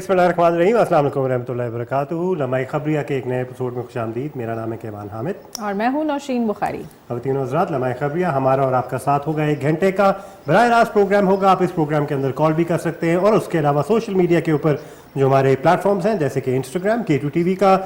बिस्मिल्लाहिर्रहमानिर्रहीम, अस्सलाम वालेकुम रहमतुल्लाहि व बरकातुहू। लम्हा खबरिया के एक नए एपिसोड में खुशामदीद। मेरा नाम है केवान हामिद और मैं हूं नौशीन बुखारी। ख़वातीन हज़रात, लम्हा खबरिया हमारा और आपका साथ होगा 1 घंटे का बराह रास्त प्रोग्राम होगा। आप इस प्रोग्राम के अंदर कॉल भी कर सकते हैं और उसके अलावा सोशल मीडिया के ऊपर जो हमारे प्लेटफॉर्म्स हैं जैसे कि इंस्टाग्राम K2 TV का,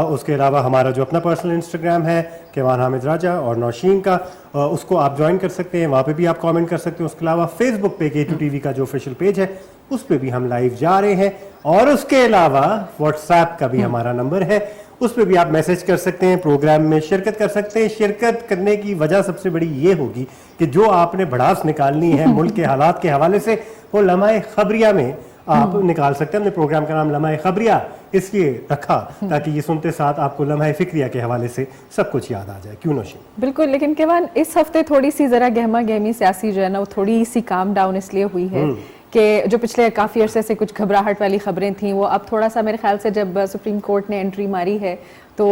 उसके अलावा हमारा जो अपना पर्सनल इंस्टाग्राम है केवान हामिद राजा और नौशीन का, उसको आप ज्वाइन कर सकते हैं। वहाँ पे भी आप कमेंट कर सकते हैं। उसके अलावा फेसबुक पे K2 TV का जो ऑफिशियल पेज है उस पे भी हम लाइव जा रहे हैं और उसके अलावा व्हाट्सएप का भी हमारा नंबर है, उस पे भी आप मैसेज कर सकते हैं, प्रोग्राम में शिरकत कर सकते हैं। शिरकत करने की वजह सबसे बड़ी ये होगी कि जो आपने भड़ास निकालनी है मुल्क के हालात के हवाले से, वो लम्हा खबरिया में आप निकाल सकते हैं। हमने प्रोग्राम का नाम लम्हा खबरिया इसलिए रखा ताकि ये सुनते साथ आपको लम्हा फिक्रिया के हवाले से सब कुछ याद आ जाए। क्यों नौशीन? बिल्कुल, लेकिन केवान इस हफ्ते थोड़ी सी जरा गहमा गहमी सियासी जो है ना वो थोड़ी सी काम डाउन इसलिए हुई है कि जो पिछले काफ़ी अरसे से कुछ घबराहट वाली खबरें थी वो अब थोड़ा सा मेरे ख्याल से जब सुप्रीम कोर्ट ने एंट्री मारी है तो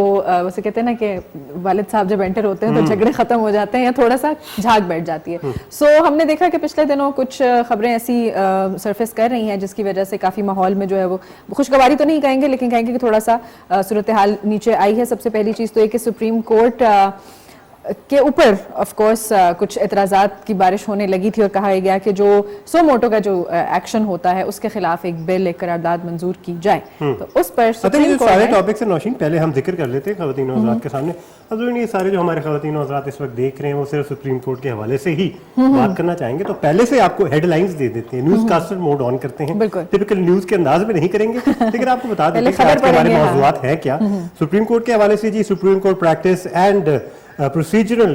वैसे कहते हैं ना कि वालिद साहब जब एंटर होते हैं तो झगड़े ख़त्म हो जाते हैं या थोड़ा सा झाग बैठ जाती है। सो हमने देखा कि पिछले दिनों कुछ खबरें ऐसी सरफेस कर रही हैं जिसकी वजह से काफ़ी माहौल में जो है वो खुशगवारी तो नहीं कहेंगे लेकिन कहेंगे कि थोड़ा सा सूरत हाल नीचे आई है। सबसे पहली चीज़ तो ये कि सुप्रीम कोर्ट के ऊपर ऑफ कोर्स कुछ एतराज़ात की बारिश होने लगी थी और कहा गया कि जो सो मोटो का जो एक्शन होता है उसके खिलाफ एक बिल, एक करारदाद मंजूर की जाए। तो उस पर सुप्रीम कोर्ट सारे टॉपिक से नौशीन पहले हम जिक्र कर लेते हैं ख़वातीन हज़रात के सामने। अब ये सारे जो हमारे ख़वातीन हज़रात इस वक्त देख रहे हैं वो सिर्फ सुप्रीम कोर्ट के हवाले से ही बात करना चाहेंगे तो पहले से आपको हेडलाइंस दे देते हैं, न्यूज़ कास्टर मोड ऑन करते हैं। टिपिकल न्यूज़ के अंदाज में नहीं करेंगे लेकिन आपको बता देते हैं आज के हमारे मौज़ूआत हैं क्या। सुप्रीम कोर्ट के हवाले से जी supreme court practice and procedural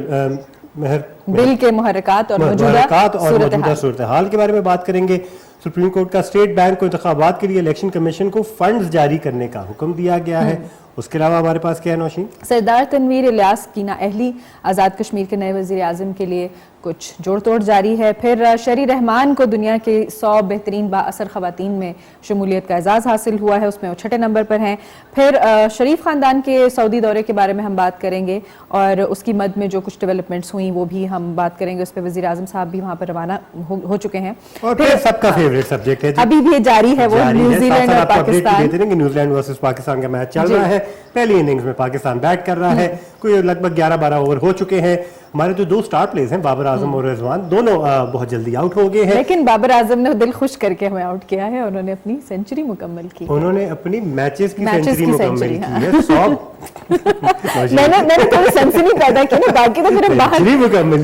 bill के मुहर्रकात और मौजूदा सूरत हाल के बारे में बात करेंगे। सुप्रीम कोर्ट का स्टेट बैंक को इंतखाबात के लिए इलेक्शन कमीशन को फंड्स जारी करने का हुक्म दिया गया है। उसके अलावा हमारे पास क्या है नौशीन? सरदार तनवीर इलियास की नाअहली आज़ाद कश्मीर के नए वज़ीर आज़म के लिए कुछ जोड़ तोड़ जारी है। फिर शरी रहमान को दुनिया के 100 बेहतरीन बाअसर ख़वातीन में शमूलियत का एजाज़ हासिल हुआ है, उसमें वो 6ठे नंबर पर हैं। फिर शरीफ ख़ानदान के सऊदी दौरे के बारे में हम बात करेंगे और उसकी मद में जो कुछ डेवलपमेंट्स हुई वो भी हम बात करेंगे। उस पर वज़ीर आज़म साहब भी वहाँ पर रवाना हो चुके हैं। और फिर सबका फेवरेट सब्जेक्ट है अभी भी जारी है वो न्यूजीलैंड और पाकिस्तान। न्यूजीलैंड वर्सेस पाकिस्तान का मैच चल रहा है। पहली इनिंग्स में पाकिस्तान बैट कर रहा है, कोई लगभग 11-12 ओवर हो चुके हैं। हमारे जो 2 स्टार प्लेयर्स हैं बाबर आजम और रिजवान, दोनों बहुत जल्दी आउट हो गए हैं। लेकिन बाबर आजम ने दिल खुश करके हमें आउट किया है, उन्होंने अपनी सेंचुरी मुकम्मल की। उन्होंने अपनी मैचेस की सेंचुरी मुकम्मल की है। 100 मैंने थोड़ी सेंचुरी पैदा की ना, बाकी तो फिर बाहर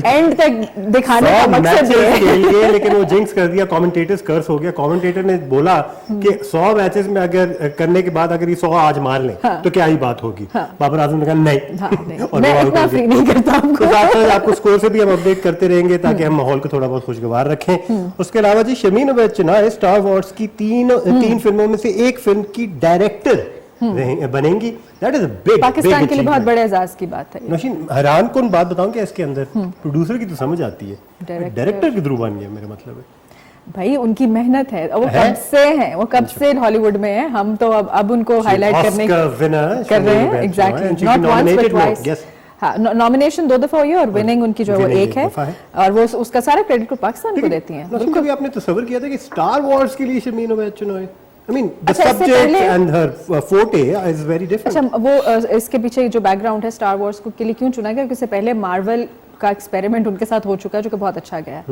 एंड तक दिखाने का मकसद है। लेकिन वो जिंक्स कर दिया, कमेंटेटर्स कर्स हो गया। कमेंटेटर ने बोला कि 100 मैचेस में अगर करने के बाद अगर ये 100 आज मार लें तो क्या ही बात होगी। बाबर आजम ने कहा नहीं, और मैं इतना फ्री नहीं करता आपको। आपको स्कोर से भी हम अपडेट करते रहेंगे ताकि हम माहौल को थोड़ा बहुत खुशगवार रखें। उसके अलावा जी शमीन उबैद चिनाय स्टार वॉर्स की तीन फिल्मों में से एक फिल्म की डायरेक्टर बनेंगी। That is a big, Pakistan के लिए बहुत बड़े एजाज की बात है। नौशीन, हैरान कौन बात बताऊं कि इसके अंदर प्रोड्यूसर की तो समझ आती है, डायरेक्टर के थ्रू बन गया। मेरा मतलब है भाई उनकी मेहनत है, वो कब से है, वो कब से हॉलीवुड में है। हम तो अब उनको हाईलाइट करने कर रहे हैं। Exactly, not once but twice. हाँ, नॉमिनेशन 2 दफा हुई है और विनिंग उनकी जो है वो एक है और वो उसका सारा क्रेडिट को पाकिस्तान को देती हैं। बिल्कुल, कभी आपने तस्वीर किया था कि स्टार वॉर्स के लिए Shamin Ubaid Chinoy, I mean, the subject and her forte is very different. अच्छा, वो इसके पीछे जो बैकग्राउंड है स्टार वॉर्स को के लिए क्यों चुना गया, क्योंकि इससे पहले मार्वल का एक्सपेरिमेंट उनके साथ हो चुका है जो कि बहुत अच्छा गया है।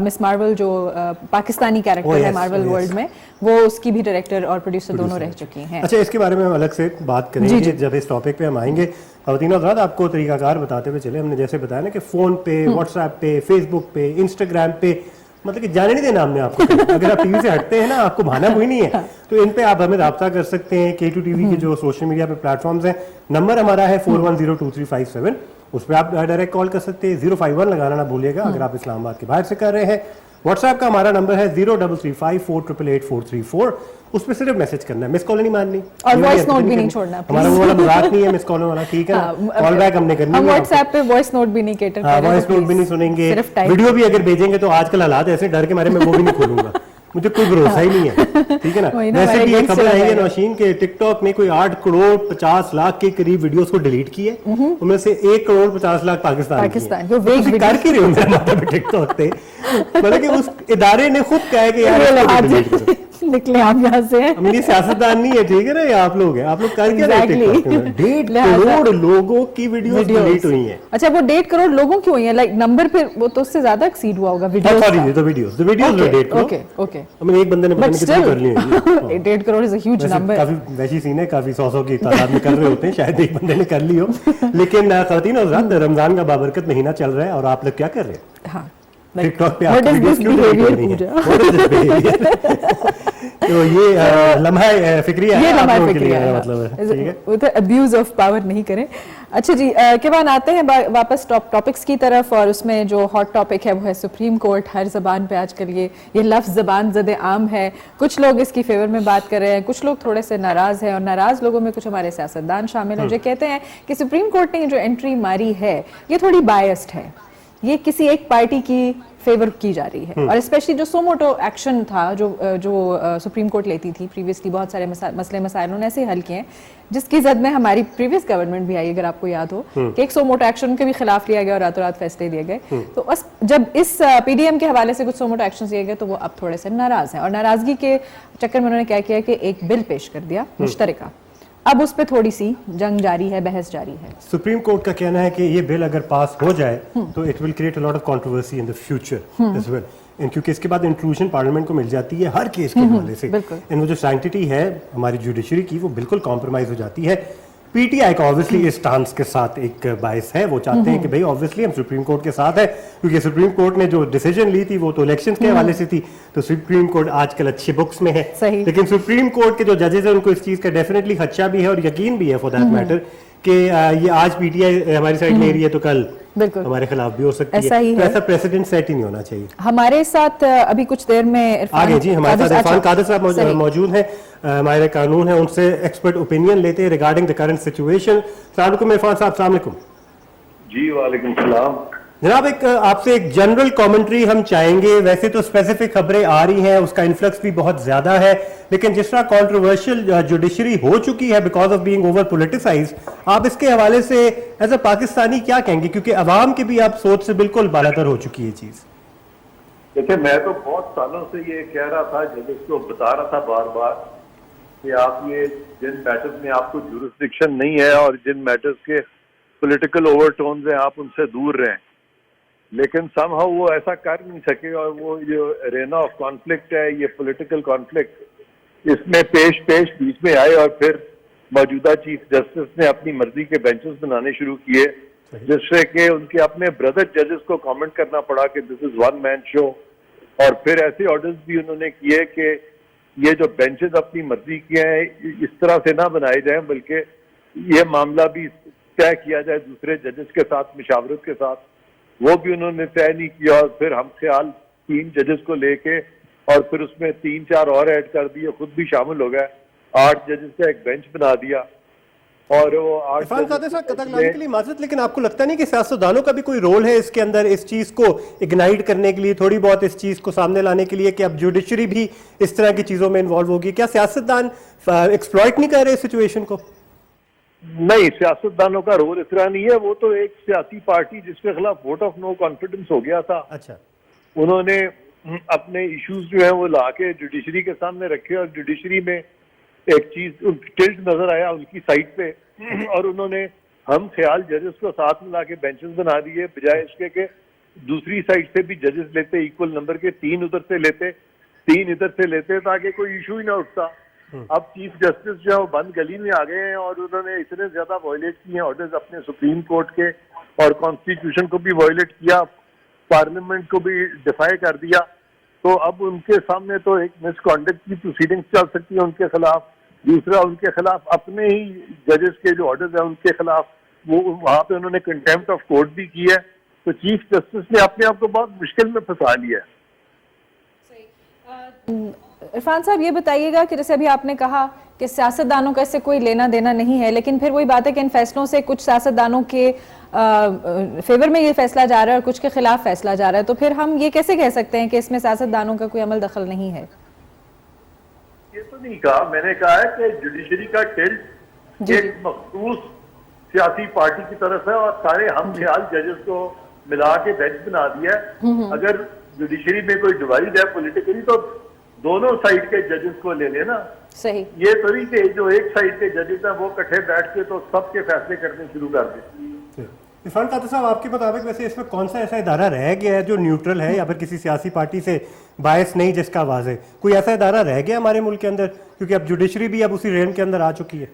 मिस मार्वल जो पाकिस्तानी कैरेक्टर है मार्वल वर्ल्ड में, वो उसकी भी डायरेक्टर और प्रोड्यूसर दोनों रह चुकी हैं। अच्छा, इसके बारे में हम अलग से बात करेंगे जब इस टॉपिक पे हम आएंगे। ख़वातीन हज़रात, आपको तरीकाकार बताते हुए चले, हमने जैसे बताया ना कि फ़ोन पे, व्हाट्सएप पे, फेसबुक पे, इंस्टाग्राम पे, मतलब कि जाने नहीं देना हमने आपको। अगर आप टीवी से हटते हैं ना, आपको भाना कोई नहीं है, तो इन पे आप हमें राब्ता कर सकते हैं। K2 TV के जो सोशल मीडिया पे प्लेटफॉर्म्स हैं, नंबर हमारा है 41023557, उस पर आप डायरेक्ट कॉल कर सकते हैं। 051 लगाना ना भूलिएगा अगर आप इस्लामाबाद के बाहर से कर रहे हैं। व्हाट्सएप का हमारा नंबर है 033548888434, उस पर सिर्फ मैसेज करना है, मिस कॉल नहीं मारनी और वॉइस नोट भी नहीं छोड़ना। हमारा वो वाला मजाक नहीं है मिस कॉल वाला, ठीक है? कॉल बैक हमने करनी है। हम व्हाट्सएप पे वॉइस नोट भी नहीं केटर करेंगे, वॉइस नोट भी नहीं सुनेंगे। वीडियो भी अगर भेजेंगे तो आजकल हालात ऐसे डर के मारे मैं वो भी नहीं खोलूंगा, मुझे कोई भरोसा ही नहीं है, ठीक है ना? वैसे भी ये खबर आई है नौशीन के टिकटॉक ने कोई 8 करोड़ 50 लाख के करीब वीडियोस को डिलीट किए, उनमें से 1 करोड़ 50 लाख पाकिस्तान कर के रहे टिकटॉक पे। मतलब कि उस इदारे ने खुद कहा है कि यार निकले आप यहाँ से। ये सियासतदान नहीं है, ठीक है ना, ये आप लोग हैं। आप लोग कर क्या रहे थे? Exactly. 1.5 करोड़ लोगों की वीडियोस डिलीट हुई हैं। अच्छा, वो 1.5 करोड़ लोगों की हुई है, लाइक नंबर पे वो तो उससे ज्यादा एक्सीड हुआ होगा वीडियोस। सॉरी, तो videos 1.5 crore. Okay okay, I mean एक बंदे ने पता नहीं कितनी कर ली है। 1.5 crore is a huge number. काफी वैसी सीन है, काफी 100 की तादाद में कर रहे होते हैं, शायद एक बंदे ने कर ली हो। लेकिन खवातीन और हज़रात, रमजान का बाबरकत महीना चल रहा है और आप लोग क्या कर रहे हैं? हाँ, टिकटॉक पे What आपकी is वीडियोस this क्यों डिलीट हो रही हैं? What is this behavior? तो ये लम्हा फिक्रिया है, आप लोगों के लिए मतलब है, ठीक है? वो तो अब्यूज ऑफ पावर नहीं करें। अच्छा जी, के बाद आते हैं वापस टॉपिक्स की तरफ, और उसमें जो हॉट टॉपिक है वो है सुप्रीम कोर्ट। हर जबान पे आजकल ये लफ्ज़ ज़बान ज़द आम है। कुछ लोग इसकी फेवर में बात कर रहे हैं, कुछ लोग थोड़े से नाराज़ हैं, और नाराज़ लोगों में कुछ हमारे सियासतदान शामिल हैं जो कहते हैं कि सुप्रीम कोर्ट ने जो एंट्री मारी है ये थोड़ी बायस्ड है, ये किसी एक पार्टी की फेवर की जा रही है। और स्पेशली जो सोमोटो एक्शन था जो सुप्रीम कोर्ट लेती थी प्रीवियसली, बहुत सारे मसले मसाइल उन्होंने ऐसे हल किए हैं जिसकी जद में हमारी प्रीवियस गवर्नमेंट भी आई, अगर आपको याद हो कि एक सोमोटो एक्शन के भी खिलाफ लिया गया और रातों रात फैसले दिए गए। तो जब इस पीडीएम के हवाले से कुछ सोमोटो एक्शन लिए गए तो वो अब थोड़े से नाराज हैं, और नाराजगी के चक्कर में उन्होंने क्या किया कि एक बिल पेश कर दिया मुश्तरका। अब उस पर थोड़ी सी जंग जारी है, बहस जारी है। सुप्रीम कोर्ट का कहना है कि ये बिल अगर पास हो जाए तो it will create a lot of controversy in the future as well, क्योंकि इसके बाद इंक्लूजन पार्लियामेंट को मिल जाती है हर केस के हवाले से। इन वो जो सैंक्टिटी है हमारी जुडिशरी की वो बिल्कुल कॉम्प्रोमाइज हो जाती है। पीटीआई का ऑब्वियसली इस स्टांस के साथ एक बायस है, वो चाहते हैं कि भाई ऑब्वियसली हम सुप्रीम कोर्ट के साथ है, क्योंकि सुप्रीम कोर्ट ने जो डिसीजन ली थी वो तो इलेक्शंस के हवाले से थी, तो सुप्रीम कोर्ट आजकल अच्छी बुक्स में है। लेकिन सुप्रीम कोर्ट के जो जजेस हैं उनको इस चीज का डेफिनेटली खदशा भी है और यकीन भी है फॉर दैट मैटर कि ये आज पीटीआई हमारी साइड ले रही है तो कल हमारे खिलाफ भी हो सकती है। तो ऐसा प्रेसिडेंट सेट ही नहीं होना चाहिए। हमारे साथ अभी कुछ देर में आगे जी हमारे साथ इरफान कादिर साहब मौजूद हैं, हमारे कानून है, उनसे एक्सपर्ट ओपिनियन लेते हैं रिगार्डिंग द करंट सिचुएशन। अस्सलाम वालेकुम इरफान साहब। अस्सलाम वालेकुम जी। वालेकुम सलाम जनाब। आपसे एक जनरल कमेंट्री हम चाहेंगे। वैसे तो स्पेसिफिक खबरें आ रही हैं, उसका इन्फ्लक्स भी बहुत ज्यादा है, लेकिन जिस तरह कंट्रोवर्शियल जुडिशरी हो चुकी है because of being over politicised, आप इसके हवाले से एज अ पाकिस्तानी क्या कहेंगे, क्योंकि अवाम की भी आप सोच से बिल्कुल बालातर हो चुकी है चीज। देखिए, मैं तो बहुत सालों से ये कह रहा था, जब इसको बता रहा था बार बार कि आप ये जिन मैटर्स में आपको जुरिस्डिक्शन नहीं है और जिन मैटर्स के पॉलिटिकल ओवरटोन्स हैं आप उनसे दूर रहें, लेकिन समहाउ वो ऐसा कर नहीं सके। और वो जो एरेना ऑफ कॉन्फ्लिक्ट है, ये पॉलिटिकल कॉन्फ्लिक्ट, इसमें पेश बीच में आए और फिर मौजूदा चीफ जस्टिस ने अपनी मर्जी के बेंचेस बनाने शुरू किए, जिससे कि उनके अपने ब्रदर जजेस को कमेंट करना पड़ा कि this is one man show. और फिर ऐसे ऑर्डर्स भी उन्होंने किए कि ये जो बेंचेस अपनी मर्जी के हैं इस तरह से ना बनाए जाएं, बल्कि ये मामला भी तय किया जाए दूसरे जजेस के साथ मशावरत के साथ। वो भी उन्होंने तय नहीं किया, और फिर हम ख्याल 3 जजेस को लेके और फिर उसमें 3-4 और ऐड कर दिए, खुद भी शामिल हो गए, 8 जजेस का एक बेंच बना दिया। और वो 8 के लिए माजरत, लेकिन आपको लगता नहीं कि सियासतदानों का भी कोई रोल है इसके अंदर, इस चीज को इग्नाइट करने के लिए, थोड़ी बहुत इस चीज को सामने लाने के लिए कि अब जुडिशरी भी इस तरह की चीजों में इन्वॉल्व होगी? क्या सियासतदान एक्सप्लॉइट नहीं कर रहे इस सिचुएशन को? नहीं, सियासतदानों का रोल इस तरह नहीं है। वो तो एक सियासी पार्टी जिसके खिलाफ वोट ऑफ नो कॉन्फिडेंस हो गया था, अच्छा, उन्होंने अपने इश्यूज जो है वो लाके जुडिशरी के सामने रखे, और जुडिशरी में एक चीज टिल्ट नजर आया उनकी साइड पे, और उन्होंने हम ख्याल जजेस को साथ में लाके बेंचेस बना दिए, बजाय इसके के दूसरी साइड से भी जजेस लेते, इक्वल नंबर के 3 उधर से लेते, 3 इधर से लेते, ताकि कोई इशू ही ना उठता। अब चीफ जस्टिस जो है वो बंद गली में आ गए हैं, और उन्होंने इतने ज्यादा वायलेट किए हैं ऑर्डर्स अपने सुप्रीम कोर्ट के, और कॉन्स्टिट्यूशन को भी वायलेट किया, पार्लियामेंट को भी डिफाई कर दिया। तो अब उनके सामने तो एक मिसकॉन्डक्ट की प्रोसीडिंग्स चल सकती है उनके खिलाफ, दूसरा उनके खिलाफ अपने ही जजेस के जो ऑर्डर्स हैं उनके खिलाफ वो वहां पे उन्होंने कंटेम्प्ट ऑफ कोर्ट भी की है। तो चीफ जस्टिस ने अपने आप को बहुत मुश्किल में फंसा लिया है। इरफान साहब, ये बताइएगा कि जैसे अभी आपने कहा कि सियासतदानों का इससे कोई लेना देना नहीं है, लेकिन फिर वही बात है कि इन फैसलों से कुछ सियासतदानों के फेवर में ये फैसला जा रहा है और कुछ के खिलाफ फैसला जा रहा है, तो फिर हम ये कैसे कह सकते हैं कि इसमें सियासतदानों का कोई अमल दखल नहीं है? ये तो नहीं कहा, मैंने कहा है कि जुडिशरी का टिल्ट एक मखसूस सियासी पार्टी की तरफ है, और सारे हम ख्याल जजेस को मिला के बेंच बना दिया है। अगर जुडिशरी में कोई डिवाइड है पॉलिटिकली, तो दोनों साइड के जजेस को ले लेना। सही। ये तो नहीं कि जो एक साइड के जजेस हैं वो इकट्ठे बैठ के तो सबके फैसले करने शुरू कर दें। इरफान कादर साहब, आपके मुताबिक वैसे इसमें कौन सा ऐसा इदारा रह गया है जो न्यूट्रल है या फिर किसी सियासी पार्टी से बायस नहीं, जिसका वाज़े कोई ऐसा इदारा रह गया हमारे मुल्क के अंदर, क्योंकि अब जुडिशरी भी अब उसी रेंज के अंदर आ चुकी है?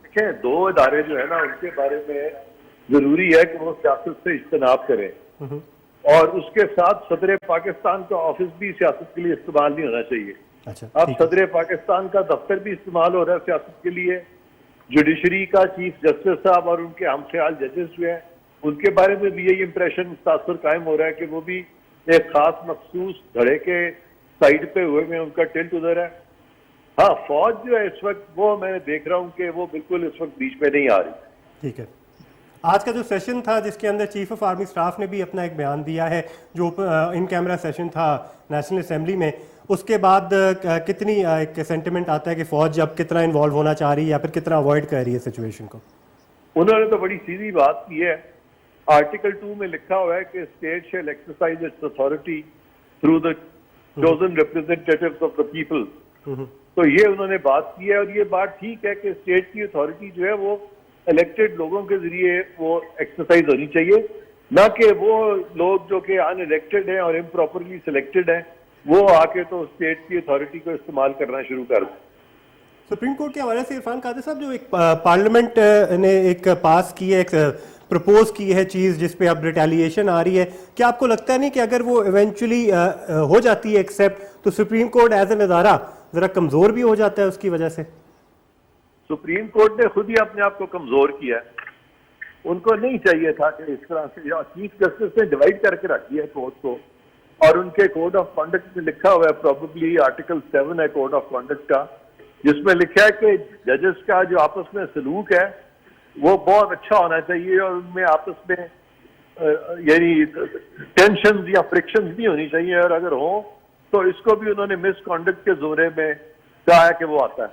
देखिए, दो इदारे जो है ना उनके बारे में जरूरी है कि वो सियासत से इज्तनाब करें और उसके साथ सदर पाकिस्तान का ऑफिस भी सियासत के लिए इस्तेमाल नहीं होना चाहिए। अच्छा, अब सदर पाकिस्तान का दफ्तर भी इस्तेमाल हो रहा है सियासत के लिए, जुडिशरी का चीफ जस्टिस साहब और उनके हम ख्याल जजेस जो हैं उनके बारे में भी यही इंप्रेशन तासुर कायम हो रहा है कि वो भी एक खास मखसूस धड़े के साइड पे हुए में उनका टिल्ट उधर है। हाँ, फौज जो है इस वक्त वो मैं देख रहा हूँ कि वो बिल्कुल इस वक्त बीच में नहीं आ रही। ठीक है, आज का जो सेशन था जिसके अंदर चीफ ऑफ आर्मी स्टाफ ने भी अपना एक बयान दिया है, जो इन कैमरा सेशन था नेशनल असेंबली में, उसके बाद कितनी एक सेंटिमेंट आता है कि फौज अब कितना इन्वॉल्व होना चाह रही है या फिर कितना अवॉइड कर रही है सिचुएशन को? उन्होंने तो बड़ी सीधी बात की है। आर्टिकल 2 में लिखा हुआ है कि state shall exercise it's authority through the chosen representatives of the people. तो ये उन्होंने बात की है और ये बात ठीक है कि स्टेट की अथॉरिटी जो है वो इलेक्टेड लोगों के जरिए वो एक्सरसाइज होनी चाहिए, ना कि वो लोग जो कि अनइलेक्टेड हैं और इम्प्रॉपरली सिलेक्टेड हैं वो आके तो स्टेट की अथॉरिटी को इस्तेमाल करना शुरू कर दें। सुप्रीम कोर्ट के हवाले से इरफान कादर साहब, जो एक पार्लियामेंट ने एक पास की है, एक प्रपोज की है चीज़ जिस पे अब रिटेलिएशन आ रही है, क्या आपको लगता नहीं कि अगर वो इवेंचुअली हो जाती है एक्सेप्ट तो सुप्रीम कोर्ट एज एन इदारा ज़रा कमज़ोर भी हो जाता है उसकी वजह से? सुप्रीम कोर्ट ने खुद ही अपने आप को कमजोर किया है। उनको नहीं चाहिए था कि इस तरह से, चीफ जस्टिस ने डिवाइड करके रख दिया कोर्ट को और उनके कोड ऑफ कॉन्डक्ट में लिखा हुआ है, प्रोबेबली आर्टिकल 7 है कोड ऑफ कॉन्डक्ट का, जिसमें लिखा है कि जजेस का जो आपस में सलूक है वो बहुत अच्छा होना चाहिए और उनमें आपस में यानी टेंशन या फ्रिक्शन नहीं होनी चाहिए, और अगर हो तो इसको भी उन्होंने मिसकॉन्डक्ट के जोरे में कहा है कि वो आता है।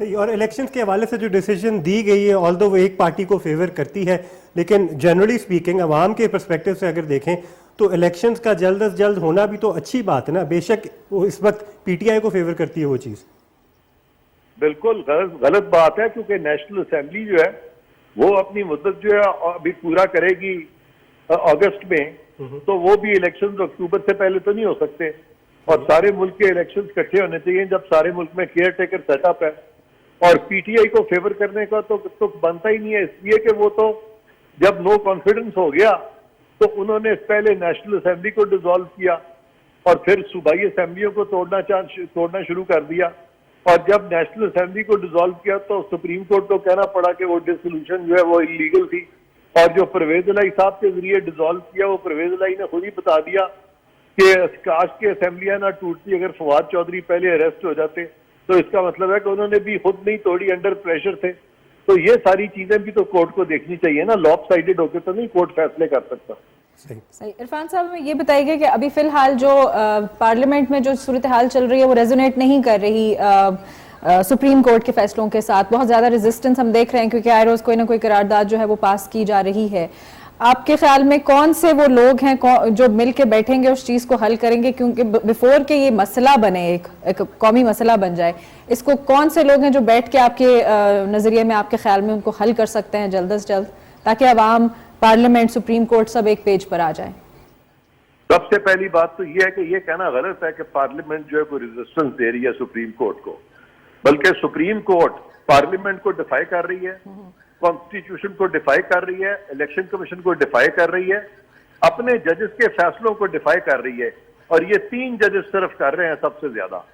सही। और इलेक्शंस के हवाले से जो डिसीजन दी गई है, ऑल्दो वो एक पार्टी को फेवर करती है, लेकिन जनरली स्पीकिंग अवाम के पर्सपेक्टिव से अगर देखें तो इलेक्शंस का जल्द अज जल्द होना भी तो अच्छी बात है ना। बेशक वो इस वक्त पीटीआई को फेवर करती है वो चीज़। बिल्कुल गलत बात है, क्योंकि नेशनल असेंबली जो है वो अपनी मुद्दत जो है अभी पूरा करेगी अगस्त में, तो वो भी इलेक्शंस अक्टूबर से पहले तो नहीं हो सकते और सारे मुल्क के इलेक्शंस इकट्ठे होने चाहिए जब सारे मुल्क में केयर टेकर सेटअप है। और पीटीआई को फेवर करने का तो बनता ही नहीं है, इसलिए कि वो तो जब नो कॉन्फिडेंस हो गया तो उन्होंने पहले नेशनल असेंबली को डिसॉल्व किया और फिर सूबाई असेंबलियों को तोड़ना शुरू कर दिया, और जब नेशनल असेंबली को डिसॉल्व किया तो सुप्रीम कोर्ट को कहना पड़ा कि वो डिसोल्यूशन जो है वो इलीगल थी, और जो परवेज इलाही साहब के जरिए डिसॉल्व किया वो परवेज इलाही ने खुद ही बता दिया कि काश की असेंबलियां ना टूटती अगर फवाद चौधरी पहले अरेस्ट हो जाते, तो इसका मतलब है कि उन्होंने भी खुद नहीं तोड़ी, अंडर प्रेशर थे। तो ये सारी चीजें भी तो कोर्ट को देखनी चाहिए ना, लॉप साइडेड होकर तो नहीं कोर्ट फैसले कर सकता। सही। इरफान साहब, हमें ये बताइएगा कि अभी फिलहाल जो पार्लियामेंट में जो सूरत हाल चल रही है वो रेजोनेट नहीं कर रही सुप्रीम कोर्ट के फैसलों के साथ, बहुत ज्यादा रेजिस्टेंस हम देख रहे हैं क्योंकि आए रोज कोई ना कोई करारदाद जो है वो पास की जा रही है। आपके ख्याल में कौन से वो लोग हैं जो मिल के बैठेंगे उस चीज को हल करेंगे, क्योंकि बिफोर के ये मसला बने एक कौमी मसला बन जाए, इसको कौन से लोग हैं जो बैठ के आपके नजरिए में, आपके ख्याल में उनको हल कर सकते हैं जल्द से जल्द, ताकि अवाम, पार्लियामेंट, सुप्रीम कोर्ट सब एक पेज पर आ जाए? सबसे पहली बात तो ये है कि ये कहना गलत है कि पार्लियामेंट जो है कोई रेजिस्टेंस दे रही है सुप्रीम कोर्ट को, बल्कि सुप्रीम कोर्ट पार्लियामेंट को डिफाई कर रही है, कॉन्स्टिट्यूशन को डिफाई कर रही है, इलेक्शन कमीशन को डिफाई कर रही है, अपने जजेस के फैसलों को डिफाई कर रही है, और ये 3 जजेस सिर्फ कर रहे हैं सबसे ज्यादा।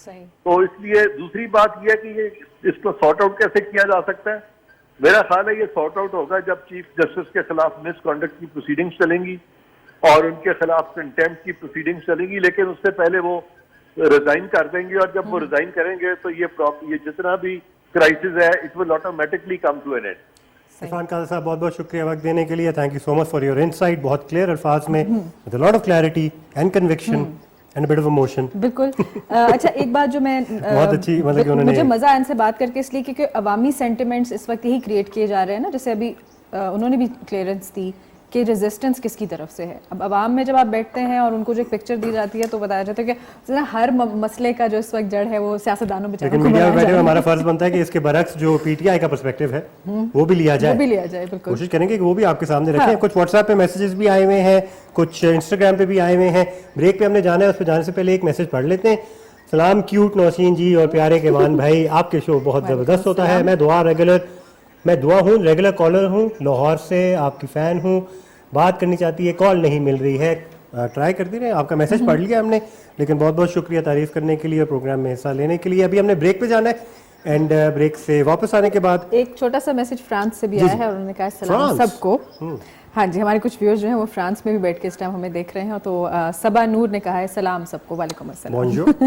सही। तो इसलिए दूसरी बात यह है कि ये इसको सॉर्ट आउट कैसे किया जा सकता है। मेरा ख्याल है ये सॉर्ट आउट होगा जब चीफ जस्टिस के खिलाफ मिसकॉन्डक्ट की प्रोसीडिंग्स चलेंगी और उनके खिलाफ कंटेम्प्ट की प्रोसीडिंग्स चलेंगी, लेकिन उससे पहले वो रिजाइन कर देंगे, और जब वो रिजाइन करेंगे तो ये जितना भी क्राइसिस है it will automatically come to an end. Irfan Qadir साहब, बहुत बहुत शुक्रिया वक्त देने के लिए। Thank you so much for your insight, बहुत क्लियर अल्फाज में, with a lot of clarity and conviction and bit of emotion. बिल्कुल। अच्छा, एक बात जो मैं बहुत अच्छी, मतलब कि उन्होंने, मुझे मजा आया इनसे बात करके इसलिए क्योंकि अवामी सेंटिमेंट्स इस वक्त यही क्रिएट किए जा रहे हैं ना, जैसे अभी उन्होंने भी क्लियरेंस दी کہ ریزسٹنس کس کی طرف سے ہے. اب عوام میں جب آپ بیٹھتے ہیں اور ان کو جو ایک پکچر دی جاتی ہے تو بتایا جاتا ہے کہ ہر مسئلے کا جو اس وقت جڑ ہے وہ سیاستدانوں بیچاروں لیکن کو میڈیا میں بنایا بیٹھے جائے. ہمارا فرض بنتا ہے کہ اس کے برعکس جو پی ٹی آئی کا پرسپیکٹو ہے وہ بھی لیا جائے. وہ بھی لیا جائے, بالکل کوشش کریں گے کہ وہ بھی آپ کے سامنے رکھیں. کچھ واٹس ایپ پہ میسیجز بھی آئے ہوئے ہیں, کچھ انسٹاگرام پہ بھی آئے ہوئے ہیں. بریک پہ ہم نے جانا ہے, اس پہ جانے سے پہلے ایک میسج پڑھ لیتے ہیں. سلام کیوٹ نوشین جی اور پیارے کیوان بھائی, آپ کے شو بہت زبردست ہوتا ہے. میں دعا ہوں, ریگولر کالر ہوں, لاہور سے آپ کی فین ہوں. بات کرنی چاہتی ہے, کال نہیں مل رہی ہے. ٹرائی کرتے رہے. آپ کا میسج پڑھ لیا ہم نے, لیکن بہت بہت شکریہ تعریف کرنے کے لیے اور پروگرام میں حصہ لینے کے لیے. ابھی ہم نے بریک پہ جانا ہے اینڈ بریک سے واپس آنے کے بعد ایک چھوٹا سا میسج فرانس سے بھی آیا ہے اور انہوں نے کہا سلام سب کو. ہاں جی, ہمارے کچھ ویورز جو ہیں وہ فرانس میں بھی بیٹھ کے اس ٹائم ہمیں دیکھ رہے ہیں. تو صبا نور نے کہا ہے سلام سب کو. وعلیکم السلام.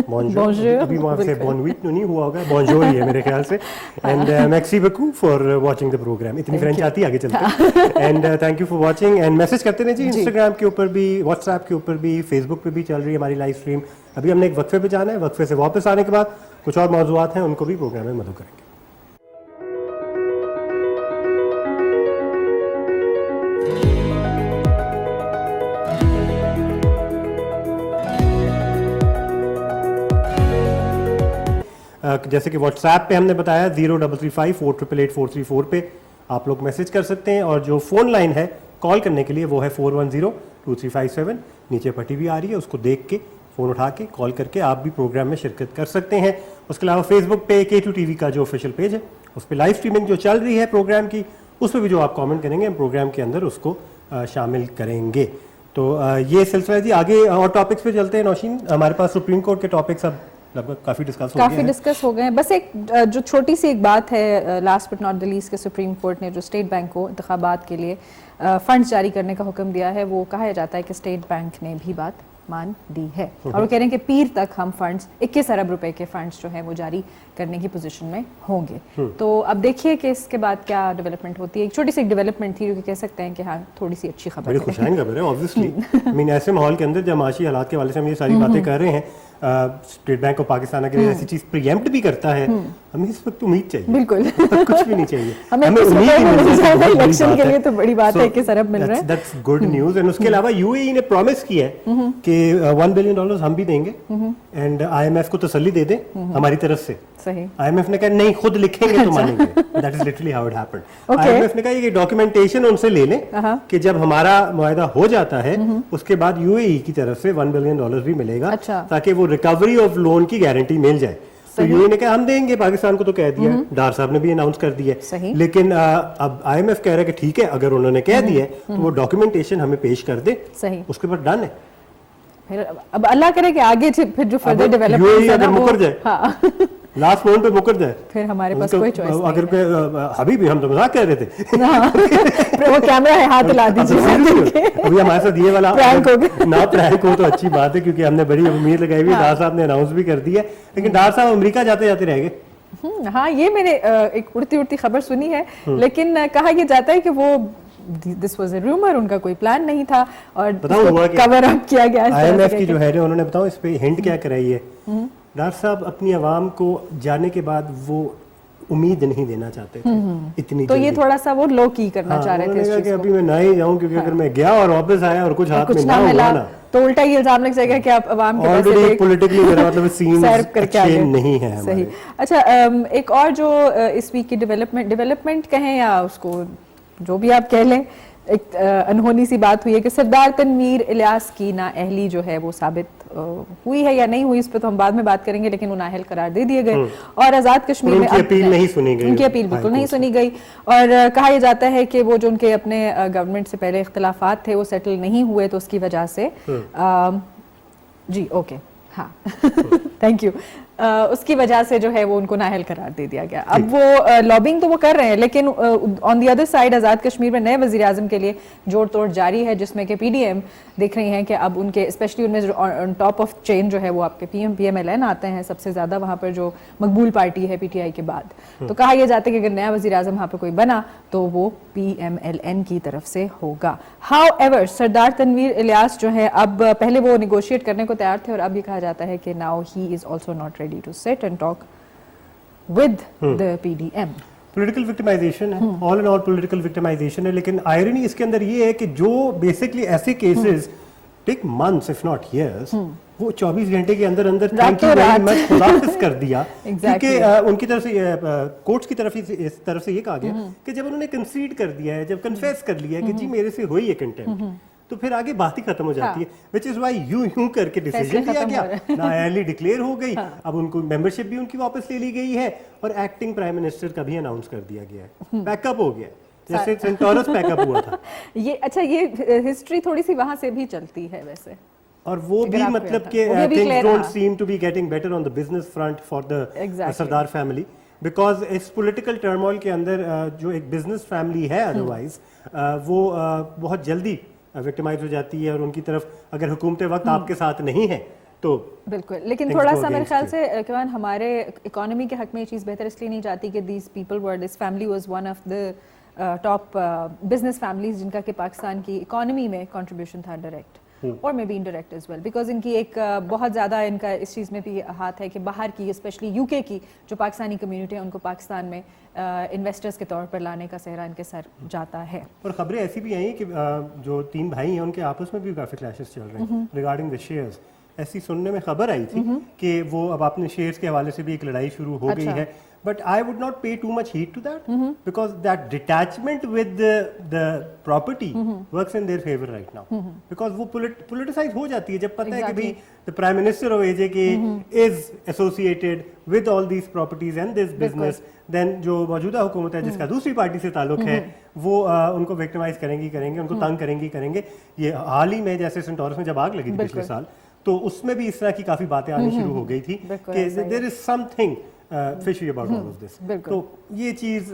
بونجور. ابھی وہاں سے بونویٹ نہیں ہوا ہوگا, بونجور ہی ہے میرے خیال سے. اینڈ میکسی بکو فار واچنگ دا پروگرام. اتنی فرینچ آتی ہے, آگے چلتے ہیں. And thank you for watching and message کرتے رہیں جی. انسٹاگرام کے اوپر بھی, واٹس ایپ کے اوپر بھی, فیس بک پہ بھی چل رہی ہے ہماری لائیو اسٹریم. ابھی ہم نے ایک وقفے پہ جانا ہے, وقفے سے واپس آنے کے بعد کچھ اور موضوعات ہیں ان کو بھی پروگرام میں مدعو کریں گے. جیسے کہ واٹس ایپ پہ ہم نے بتایا 0335488844 پہ آپ لوگ میسج کر سکتے ہیں, اور جو فون لائن ہے کال کرنے کے لیے وہ ہے 410-2357. نیچے پٹی بھی آ رہی ہے, اس کو دیکھ کے فون اٹھا کے کال کر کے آپ بھی پروگرام میں شرکت کر سکتے ہیں. اس کے علاوہ فیس بک پہ K2 TV کا جو آفیشیل پیج ہے اس پہ لائیو اسٹریمنگ جو چل رہی ہے پروگرام کی, اس پہ بھی جو آپ کامنٹ کریں گے ہم پروگرام کے اندر اس کو شامل کریں گے. تو یہ سلسلہ ہے جی. آگے اور ٹاپکس پہ چلتے ہیں. نوشین, ہمارے پاس سپریم کورٹ کے ٹاپکس اب لگ بھگ کافی ڈسکس ہو گئے ہیں. بس ایک جو چھوٹی سی ایک بات ہے, last but not the least, کہ سپریم کورٹ نے جو اسٹیٹ بینک کو انتخابات کے لیے فنڈز جاری کرنے کا حکم دیا ہے, وہ کہا جاتا ہے کہ اسٹیٹ بینک نے بھی بات مان دی ہے, اور وہ کہہ رہے ہیں کہ پیر تک ہم فنڈز 21 ارب روپے کے فنڈز جو ہیں وہ جاری کرنے کی پوزیشن میں ہوں گے. تو اب دیکھیے کہ اس کے بعد کیا ڈیولپمنٹ ہوتی ہے. ایک چھوٹی سی ایک ڈیولپمنٹ تھی جو کہ کہہ سکتے ہیں کہ ہاں تھوڑی سی اچھی خبر ہے, بڑی خوشائن خبر ہے obviously. ایسے ماحول کے اندر جب معاشی حالات کے حوالے سے ہم یہ ساری باتیں کر رہے ہیں, اسٹیٹ بینک آف پاکستان اگر ایسی چیز پریمپٹ بھی کرتا ہے, ہمیں اس وقت امید چاہیے. بالکل کچھ بھی نہیں چاہیے, ہمیں امید الیکشن کے لیے تو بڑی بات ہے کہ ارب مل رہا ہے. That's good news. اینڈ اس کے علاوہ یو اے ای نے پرومس کیا ہے کہ $1 بلین ہم بھی دیں گے, اینڈ آئی ایم ایف کو تسلی دے دیں ہماری طرف سے. صحیح. آئی ایم ایف نے کہا نہیں خود لکھیں گے تو مانیں گے. That is literally how it happened. IMF نے کہا یہ ڈاکیومنٹیشن ان سے لے لیں کہ جب ہمارا معاہدہ ہو جاتا ہے اس کے بعد یو اے ای کی طرف سے $1 بلین بھی ملے گا, تاکہ وہ ریکوری آف لون کی گارنٹی مل جائے. تو یو اے نے کہا ہم دیں گے, پاکستان کو تو کہہ دیا, ڈار صاحب نے بھی اناؤنس کر دیا. لیکن اب آئی ایم ایف کہہ رہا ہے کہ ٹھیک ہے, اگر انہوں نے کہہ دیا تو وہ ڈاکیومنٹیشن ہمیں پیش کر دیں, اس کے بعد ڈن ہے. اب اللہ کرے کہ آگے پھر جو فردر ڈیولپمنٹ اگر مکر جائے, لاسٹ مومنٹ پہ مکر جائے, پھر ہمارے پاس کوئی چوائس نہیں. اگر ابھی بھی ہم تو مذاق کر رہے تھے, وہ کیمرہ ہے ہاتھ لا دیجیے. ابھی ہمارے ساتھ یہ والا نہ پرینک ہو تو اچھی بات ہے, کیونکہ ہم نے بڑی امید لگائی ہوئی. ڈار صاحب نے اناؤنس بھی کر دیا, لیکن ڈار صاحب امریکہ جاتے جاتے رہ گئے. ہاں, یہ میں نے ایک اڑتی خبر سنی ہے, لیکن کہا یہ جاتا ہے کہ وہ دس واز اے رومر, ان کا کوئی پلان نہیں تھا اور کور اپ کیا گیا. آئی ایم ایف کی جو ہے انہوں نے بتاؤ اس پہ ہنٹ کیا کرائی ہے. ڈاکٹر صاحب اپنی عوام کو جانے کے بعد وہ امید نہیں دینا چاہتے تھے اتنی, تو یہ تھوڑا سا وہ لو کی کرنا چاہ رہے تھے کہ ابھی میں نہ ہی جاؤں, کیونکہ اگر میں گیا اور واپس آیا اور کچھ ہاتھ میں نہ ہوا نا تو الٹا یہ الزام لگ جائے گا کہ آپ عوام کے آلریڈی پولیٹیکلی میرا مطلب سین اچھے نہیں ہے. صحیح. اچھا, ایک اور جو اس ویک کی ڈیولپمنٹ کہیں یا اس کو جو بھی آپ کہہ لیں, ایک انہونی سی بات ہوئی ہے کہ سردار تنویر الیاس کی نااہلی جو ہے وہ ثابت ہوئی ہے یا نہیں ہوئی, اس پہ تو ہم بعد میں بات کریں گے, لیکن وہ نااہل قرار دے دیے گئے. اور آزاد کشمیر میں ان کی اپیل نہیں سنی گئی, ان کی اپیل بالکل نہیں سنی گئی, اور کہا یہ جاتا ہے کہ وہ جو ان کے اپنے گورنمنٹ سے پہلے اختلافات تھے وہ سیٹل نہیں ہوئے, تو اس کی وجہ سے جی اوکے ہاں تھینک یو, اس کی وجہ سے جو ہے وہ ان کو نااہل قرار دے دیا گیا. اب وہ لابنگ تو وہ کر رہے ہیں, لیکن آن the other side Azad Kashmir میں نئے وزیر اعظم کے لیے جوڑ توڑ جاری ہے, جس میں کہ پی ڈی ایم دیکھ رہی ہیں کہ اب ان کے اسپیشلی ان میں آن ٹاپ آف چین جو ہے وہ آپ کے پی ایم ایل این آتے ہیں, سب سے زیادہ وہاں پر جو مقبول پارٹی ہے پی ٹی آئی کے بعد. تو کہا یہ جاتا ہے کہ اگر نیا وزیر اعظم وہاں پہ کوئی بنا تو وہ پی ایم ایل این کی طرف سے ہوگا. ہاؤ ایور سردار تنویر الیاس جو ہے اب پہلے وہ نیگوشیٹ کرنے کو تیار تھے, اور اب یہ کہا جاتا ہے کہ now he is also not ready to sit and talk with the P D M. Political victimization है, all and all political victimization है. लेकिन आयरनी इसके अंदर ये है कि जो बेसिकली ऐसे cases take months if not years, वो 24 घंटे के अंदर अंदर थैंक यू वेरी मच खुदाफिज कर दिया. क्योंकि उनकी तरफ से कोर्ट्स की तरफ इस तरफ से ये कहा गया कि जब उन्होंने कंसीड कर दिया है, जब कन्फेस कर लिया है कि जी मेरे से हुई है कंटेम्प्ट, तो फिर आगे बात ही खत्म हो जाती है. विच इज वाई यूं करके डिसीजन लिया गया, नायरली डिक्लेयर हो गई. अब उनको मेंबरशिप भी उनकी वापस ले ली गई है और एक्टिंग प्राइम मिनिस्टर का भी अनाउंस कर दिया गया है. पैकअप हो गया जैसे सेंटोरस पैकअप हुआ था. ये अच्छा, ये हिस्ट्री थोड़ी सी वहां से भी चलती है वैसे, और वो भी मतलब कि things don't seem to be getting better on the business front for the Sardar family, because इस पॉलिटिकल टर्मोइल के अंदर जो एक बिजनेस फैमिली है अदरवाइज वो बहुत जल्दी विक्टिमाइज हो जाती है. और उनकी तरफ अगर हुकूमत वक्त आपके साथ नहीं है तो बिल्कुल. लेकिन थोड़ा सा मेरे ख्याल से किवान हमारे इकोनॉमी के हक में ये चीज़ बेहतर इसलिए नहीं जाती कि these people were, this family was one of the top business families जिनका कि पाकिस्तान की इकोनॉमी में कंट्रीब्यूशन था डायरेक्ट और may be indirect as well, because इनकी एक बहुत ज़्यादा इनका इस चीज़ में भी हाथ है कि बाहर की स्पेशली यूके की जो पाकिस्तानी कम्युनिटी है उनको पाकिस्तान में इन्वेस्टर्स के तौर पर लाने का सेहरा इनके सर जाता है. और खबरें ऐसी भी आई हैं कि जो 3 भाई हैं उनके आपस में भी काफ़ी क्लैशेस चल रहे हैं रिगार्डिंग द शेयर्स. ऐसी सुनने में खबर आई थी कि वो अब अपने शेयर्स के हवाले से भी एक लड़ाई शुरू हो गई है. But I would not pay too much heed to that because that detachment with the property works in their favor right now. Because वो politicized हो जाती है जब पता है कि भाई the Prime Minister of AJK is associated with all these properties and this business, then जो मौजूदा हुकूमत है जिसका दूसरी पार्टी से ताल्लुक है वो उनको विक्टिमाइज करेंगे, उनको तंग करेंगे. ये हाल ही में जैसे सेंटोरस में जब आग लगी थी पिछले साल, तो उसमें भी इस तरह की काफी बातें आनी शुरू हो गई थी कि there is something fishy about all of this. तो ये चीज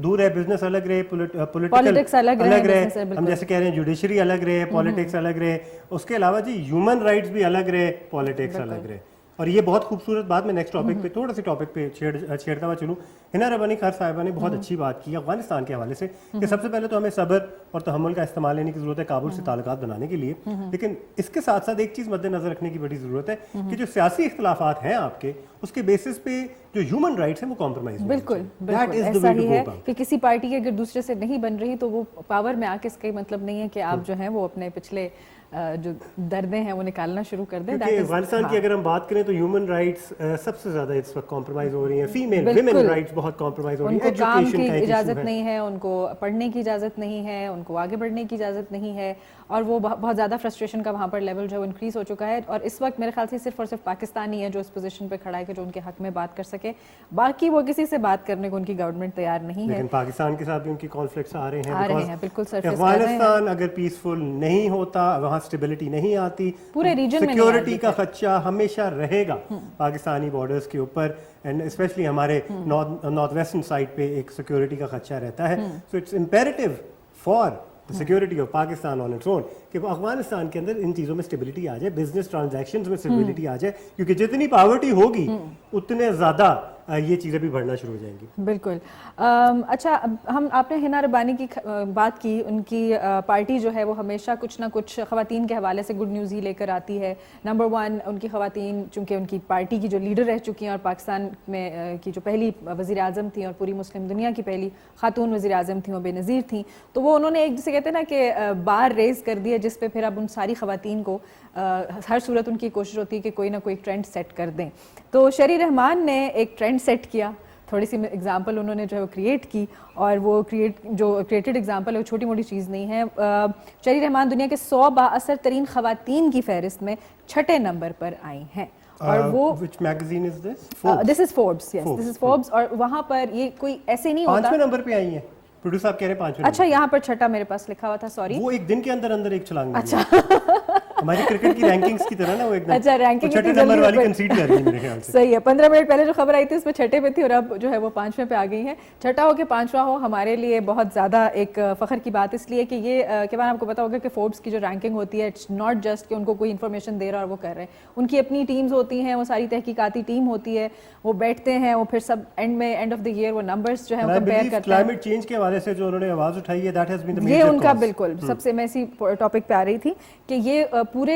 दूर है, बिजनेस अलग रहे, पॉलिटिक्स अलग रहे, हम जैसे कह रहे हैं जुडिशरी अलग रहे, पॉलिटिक्स अलग रहे, उसके अलावा जी ह्यूमन राइट्स भी अलग रहे, पॉलिटिक्स अलग रहे. और ये बहुत खूबसूरत बात, मैं नेक्स्ट टॉपिक पे थोड़ा सा टॉपिक पे छेड़ता हुआ चलूँ. हिना रब्बानी खान साहिबा ने बहुत अच्छी बात की अफगानिस्तान के हवाले से कि सबसे पहले तो हमें सब्र और तहम्मुल का इस्तेमाल लेने की जरूरत है काबुल से ताल्लुकात बनाने के लिए. लेकिन इसके साथ साथ एक चीज़ मद्देनजर रखने की बड़ी ज़रूरत है कि जो सियासी इख्तलाफात हैं आपके, उसके बेसिस पे जो ह्यूमन राइट्स हैं वो कॉम्प्रोमाइज. बिल्कुल ऐसा ही है कि किसी पार्टी की अगर दूसरे से नहीं बन रही तो वो पावर में आके इसका मतलब नहीं है कि आप जो है वो अपने पिछले जो दर्दें हैं वो निकालना शुरू कर दें. अफगानिस्तान की अगर हम बात करें तो ह्यूमन राइट्स सबसे ज्यादा इस वक्त कॉम्प्रोमाइज हो रही हैं. फीमेल विमेन राइट्स बहुत कॉम्प्रोमाइज हो रही हैं. उनको काम की इजाजत नहीं है, उनको पढ़ने की इजाजत नहीं है, उनको आगे बढ़ने की इजाजत नहीं है, और वो बहुत ज़्यादा फ्रस्ट्रेशन का वहाँ पर लेवल जो है वो इंक्रीज़ हो चुका है. और इस वक्त मेरे ख्याल से सिर्फ और सिर्फ पाकिस्तान ही है जो इस पोजीशन पे खड़ा है कि जो उनके हक में बात कर सके. बाकी वो किसी से बात करने को उनकी गवर्नमेंट तैयार नहीं है. लेकिन पाकिस्तान के साथ भी उनकी कॉन्फ्लिक्ट्स आ रहे हैं. बिल्कुल. अफगानिस्तान अगर पीसफुल नहीं होता, वहाँ स्टेबिलिटी नहीं आती, पूरे रीजन में सिक्योरिटी का खदशा हमेशा रहेगा पाकिस्तानी बॉर्डर्स के ऊपर, एंड स्पेशली हमारे नॉर्थ वेस्टर्न साइड पे एक सिक्योरिटी का खदशा रहता है. So it's imperative for the security of Pakistan on its own कि अफगानिस्तान के अंदर इन चीज़ों में स्टेबिलिटी आ जाए, बिजनेस ट्रांजैक्शंस में स्टेबिलिटी आ जाए, क्योंकि जितनी पॉवर्टी होगी उतने ज़्यादा ये चीज़ें भी बढ़ना शुरू हो जाएंगी. बिल्कुल. अच्छा, हम आपने हिना रब्बानी की बात की. उनकी पार्टी जो है वो हमेशा कुछ ना कुछ ख़वातीन के हवाले से गुड न्यूज़ ही लेकर आती है. नंबर 1 उनकी ख़वातीन, चूँकि उनकी पार्टी की जो लीडर रह चुकी हैं और पाकिस्तान में की जो पहली वज़ीर आज़म थी और पूरी मुस्लिम दुनिया की पहली खातून वज़ीर आज़म थी, वो बेनज़ीर थी, तो वो उन्होंने एक जिसे कहते हैं ना कि बार रेज़ कर दिया, जिस पे फिर अब उन सारी ख़वातीन को हर सूरत उनकी कोशिश होती है कि कोई ना कोई ट्रेंड सेट कर दें. तो शरी रहमान ने एक ट्रेंड सेट किया, थोड़ी सी एग्जांपल उन्होंने जो है वो क्रिएट की, और वो क्रिएटेड एग्जांपल है वो छोटी मोटी चीज़ नहीं है. शरी रहमान दुनिया के 100 बाअसर तरीन ख़वातीन की फहरिस्त में 6ठे नंबर पर आई हैं. और वो which magazine is this? This is Forbes. Yes, this is Forbes. और वहाँ पर ये कोई ऐसे नहीं होता. 5वें नंबर पे आई हैं. प्रोड्यूसर साहब कह रहे हैं 5वें. अच्छा, यहाँ पर 6ठा मेरे पास लिखा हुआ था, सॉरी. वो एक दिन के अंदर अंदर एक छलांग. अच्छा. हमारी क्रिकेट की रैंकिंग्स की तरह ना वो एकदम. अच्छा, रैंकिंग छठे नंबर वाली कंसीड कर रही है मेरे ख्याल से. सही है. 15 मिनट पहले जो खबर आई थी उसमें 6ठे पे थी और अब जो है वो 5वें पे आ गई है. 6ठा हो के 5वां हो हमारे लिए बहुत ज़्यादा एक फ़ख्र की बात, इसलिए कि ये के बाद आपको पता होगा कि फोर्ब्स की जो रैंकिंग होती है, इट्स नॉट जस्ट कि उनको कोई इन्फॉर्मेशन दे रहा और वो कर रहे हैं. उनकी अपनी टीम्स होती हैं, वो सारी तहकीकाती टीम होती है, वो बैठते हैं, वो फिर सब एंड ऑफ द ईयर वो नंबर्स जो है वो कंपेयर करते हैं. क्लाइमेट चेंज के हवाले से जो उन्होंने आवाज़ उठाई है, दैट हैज बीन द ये उनका बिल्कुल सबसे मैं इसी टॉपिक पे आ रही थी कि ये पूरे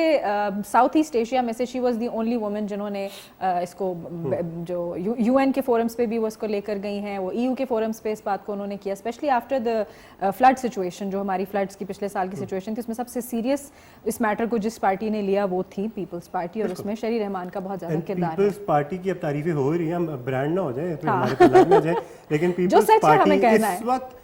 साउथ ईस्ट एशिया में से she was the only woman जिन्होंने इसको जो यूएन के फोरम्स पे भी वो इसको लेकर गई हैं, वो ईयू के फोरम्स पे इस बात को उन्होंने किया, specially after the flood situation, जो हमारी फ्लड्स की पिछले साल की सिचुएशन थी, उसमें सबसे सीरियस इस मैटर को जिस पार्टी ने लिया वो थी पीपल्स पार्टी, और उसमें शरी रहमान का बहुत ज्यादा किरदार है। पीपल्स पार्टी की अब तारीफें हो रही हैं, हम ब्रांड ना हो जाए फिर हमारे पे लग ना जाए, लेकिन पीपल्स सच है पार्टी हमें कहना इस वक्त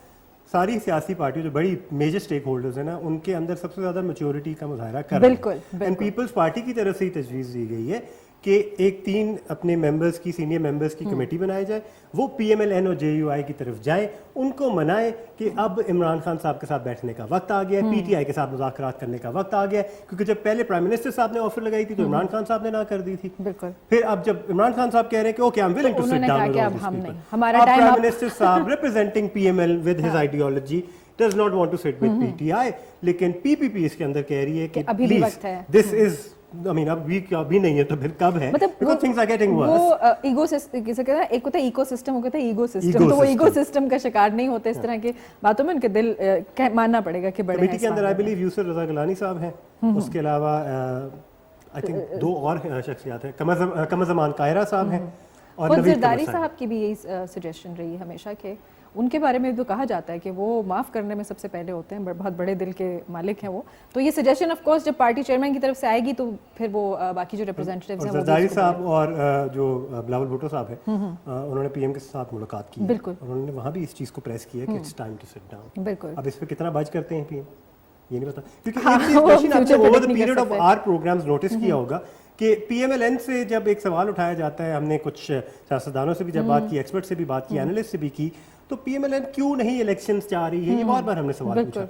सारी सियासी पार्टियों जो बड़ी मेजर स्टेक होल्डर्स हैं ना, उनके अंदर सबसे ज्यादा मैच्योरिटी का मुजाहरा कर रहे हैं। बिल्कुल। एंड पीपल्स पार्टी की तरफ से ही तजवीज़ दी गई है कि एक 3 अपने मेंबर्स की, सीनियर मेंबर्स की कमेटी बनाई जाए, वो PMLN और JUI की तरफ जाए, उनको मनाए कि अब इमरान खान साहब के साथ बैठने का वक्त आ गया है, PTI के साथ मुज़ाकरात करने का वक्त आ गया है, क्योंकि जब पहले प्राइम मिनिस्टर साहब ने ऑफर लगाई थी तो इमरान खान साहब ने ना कर दी थी। बिल्कुल। फिर अब जब इमरान खान साहब कह रहे हैं कि okay I am willing to sit उन्होंने डाउन कहा विद कि ऑल अब दिस हम पीपल, नहीं, हमारा अब टाइम प्राइम अब मिनिस्टर साहब representing PML with his ideology does not want to sit with PTI, लेकिन PPP इसके अंदर कह रही है कि अभी भी please, वक्त है। this is I mean अभी नहीं है तो फिर कब है? मतलब Because things are getting worse. वो ईगो किसे कहते हैं, एक होता है इकोसिस्टम, एक होता है ईगो सिस्टम, तो वो ईगो सिस्टम का शिकार नहीं होते इस तरह की बातों में, उनके दिल मानना पड़ेगा कि बड़े हैं कमेटी के अंदर आई बिलीव यूसुफ रजा गलानी साहब हैं, उसके अलावा आई थिंक 2 और शख्सियात हैं, कमर ज़मान कायरा साहब हैं और खुद नवीद जरदारी कमर साहब की भी यही सजेशन रही है हमेशा के, उनके बारे में भी तो कहा जाता है कि वो माफ़ करने में सबसे पहले होते हैं, बहुत बड़े दिल के मालिक हैं वो, तो ये सजेशन ऑफ कोर्स जब पार्टी चेयरमैन की तरफ से आएगी तो फिर वो बाकी जो रिप्रेजेंटेटिव्स हैं वो जरदारी साहब और जो बिलावल भुट्टो साहब हैं, उन्होंने PM के साथ मुलाकात की, बिल्कुल, उन्होंने वहाँ भी इस चीज़ को प्रेस किया कि it's time to sit down. बिल्कुल। अब इस पे कितना बच करते हैं PM ये नहीं पता, क्योंकि एक चीज़ क्वेश्चन आपने over the period of our programmes notice किया होगा कि PMLN से जब एक सवाल उठाया जाता है, हमने कुछ सियासतदानों से भी जब बात की, एक्सपर्ट से भी बात की, एनालिस्ट से भी की, तो PMLN क्यों नहीं इलेक्शंस चाह रही है, ये बहुत बार हमने सवाल पूछा।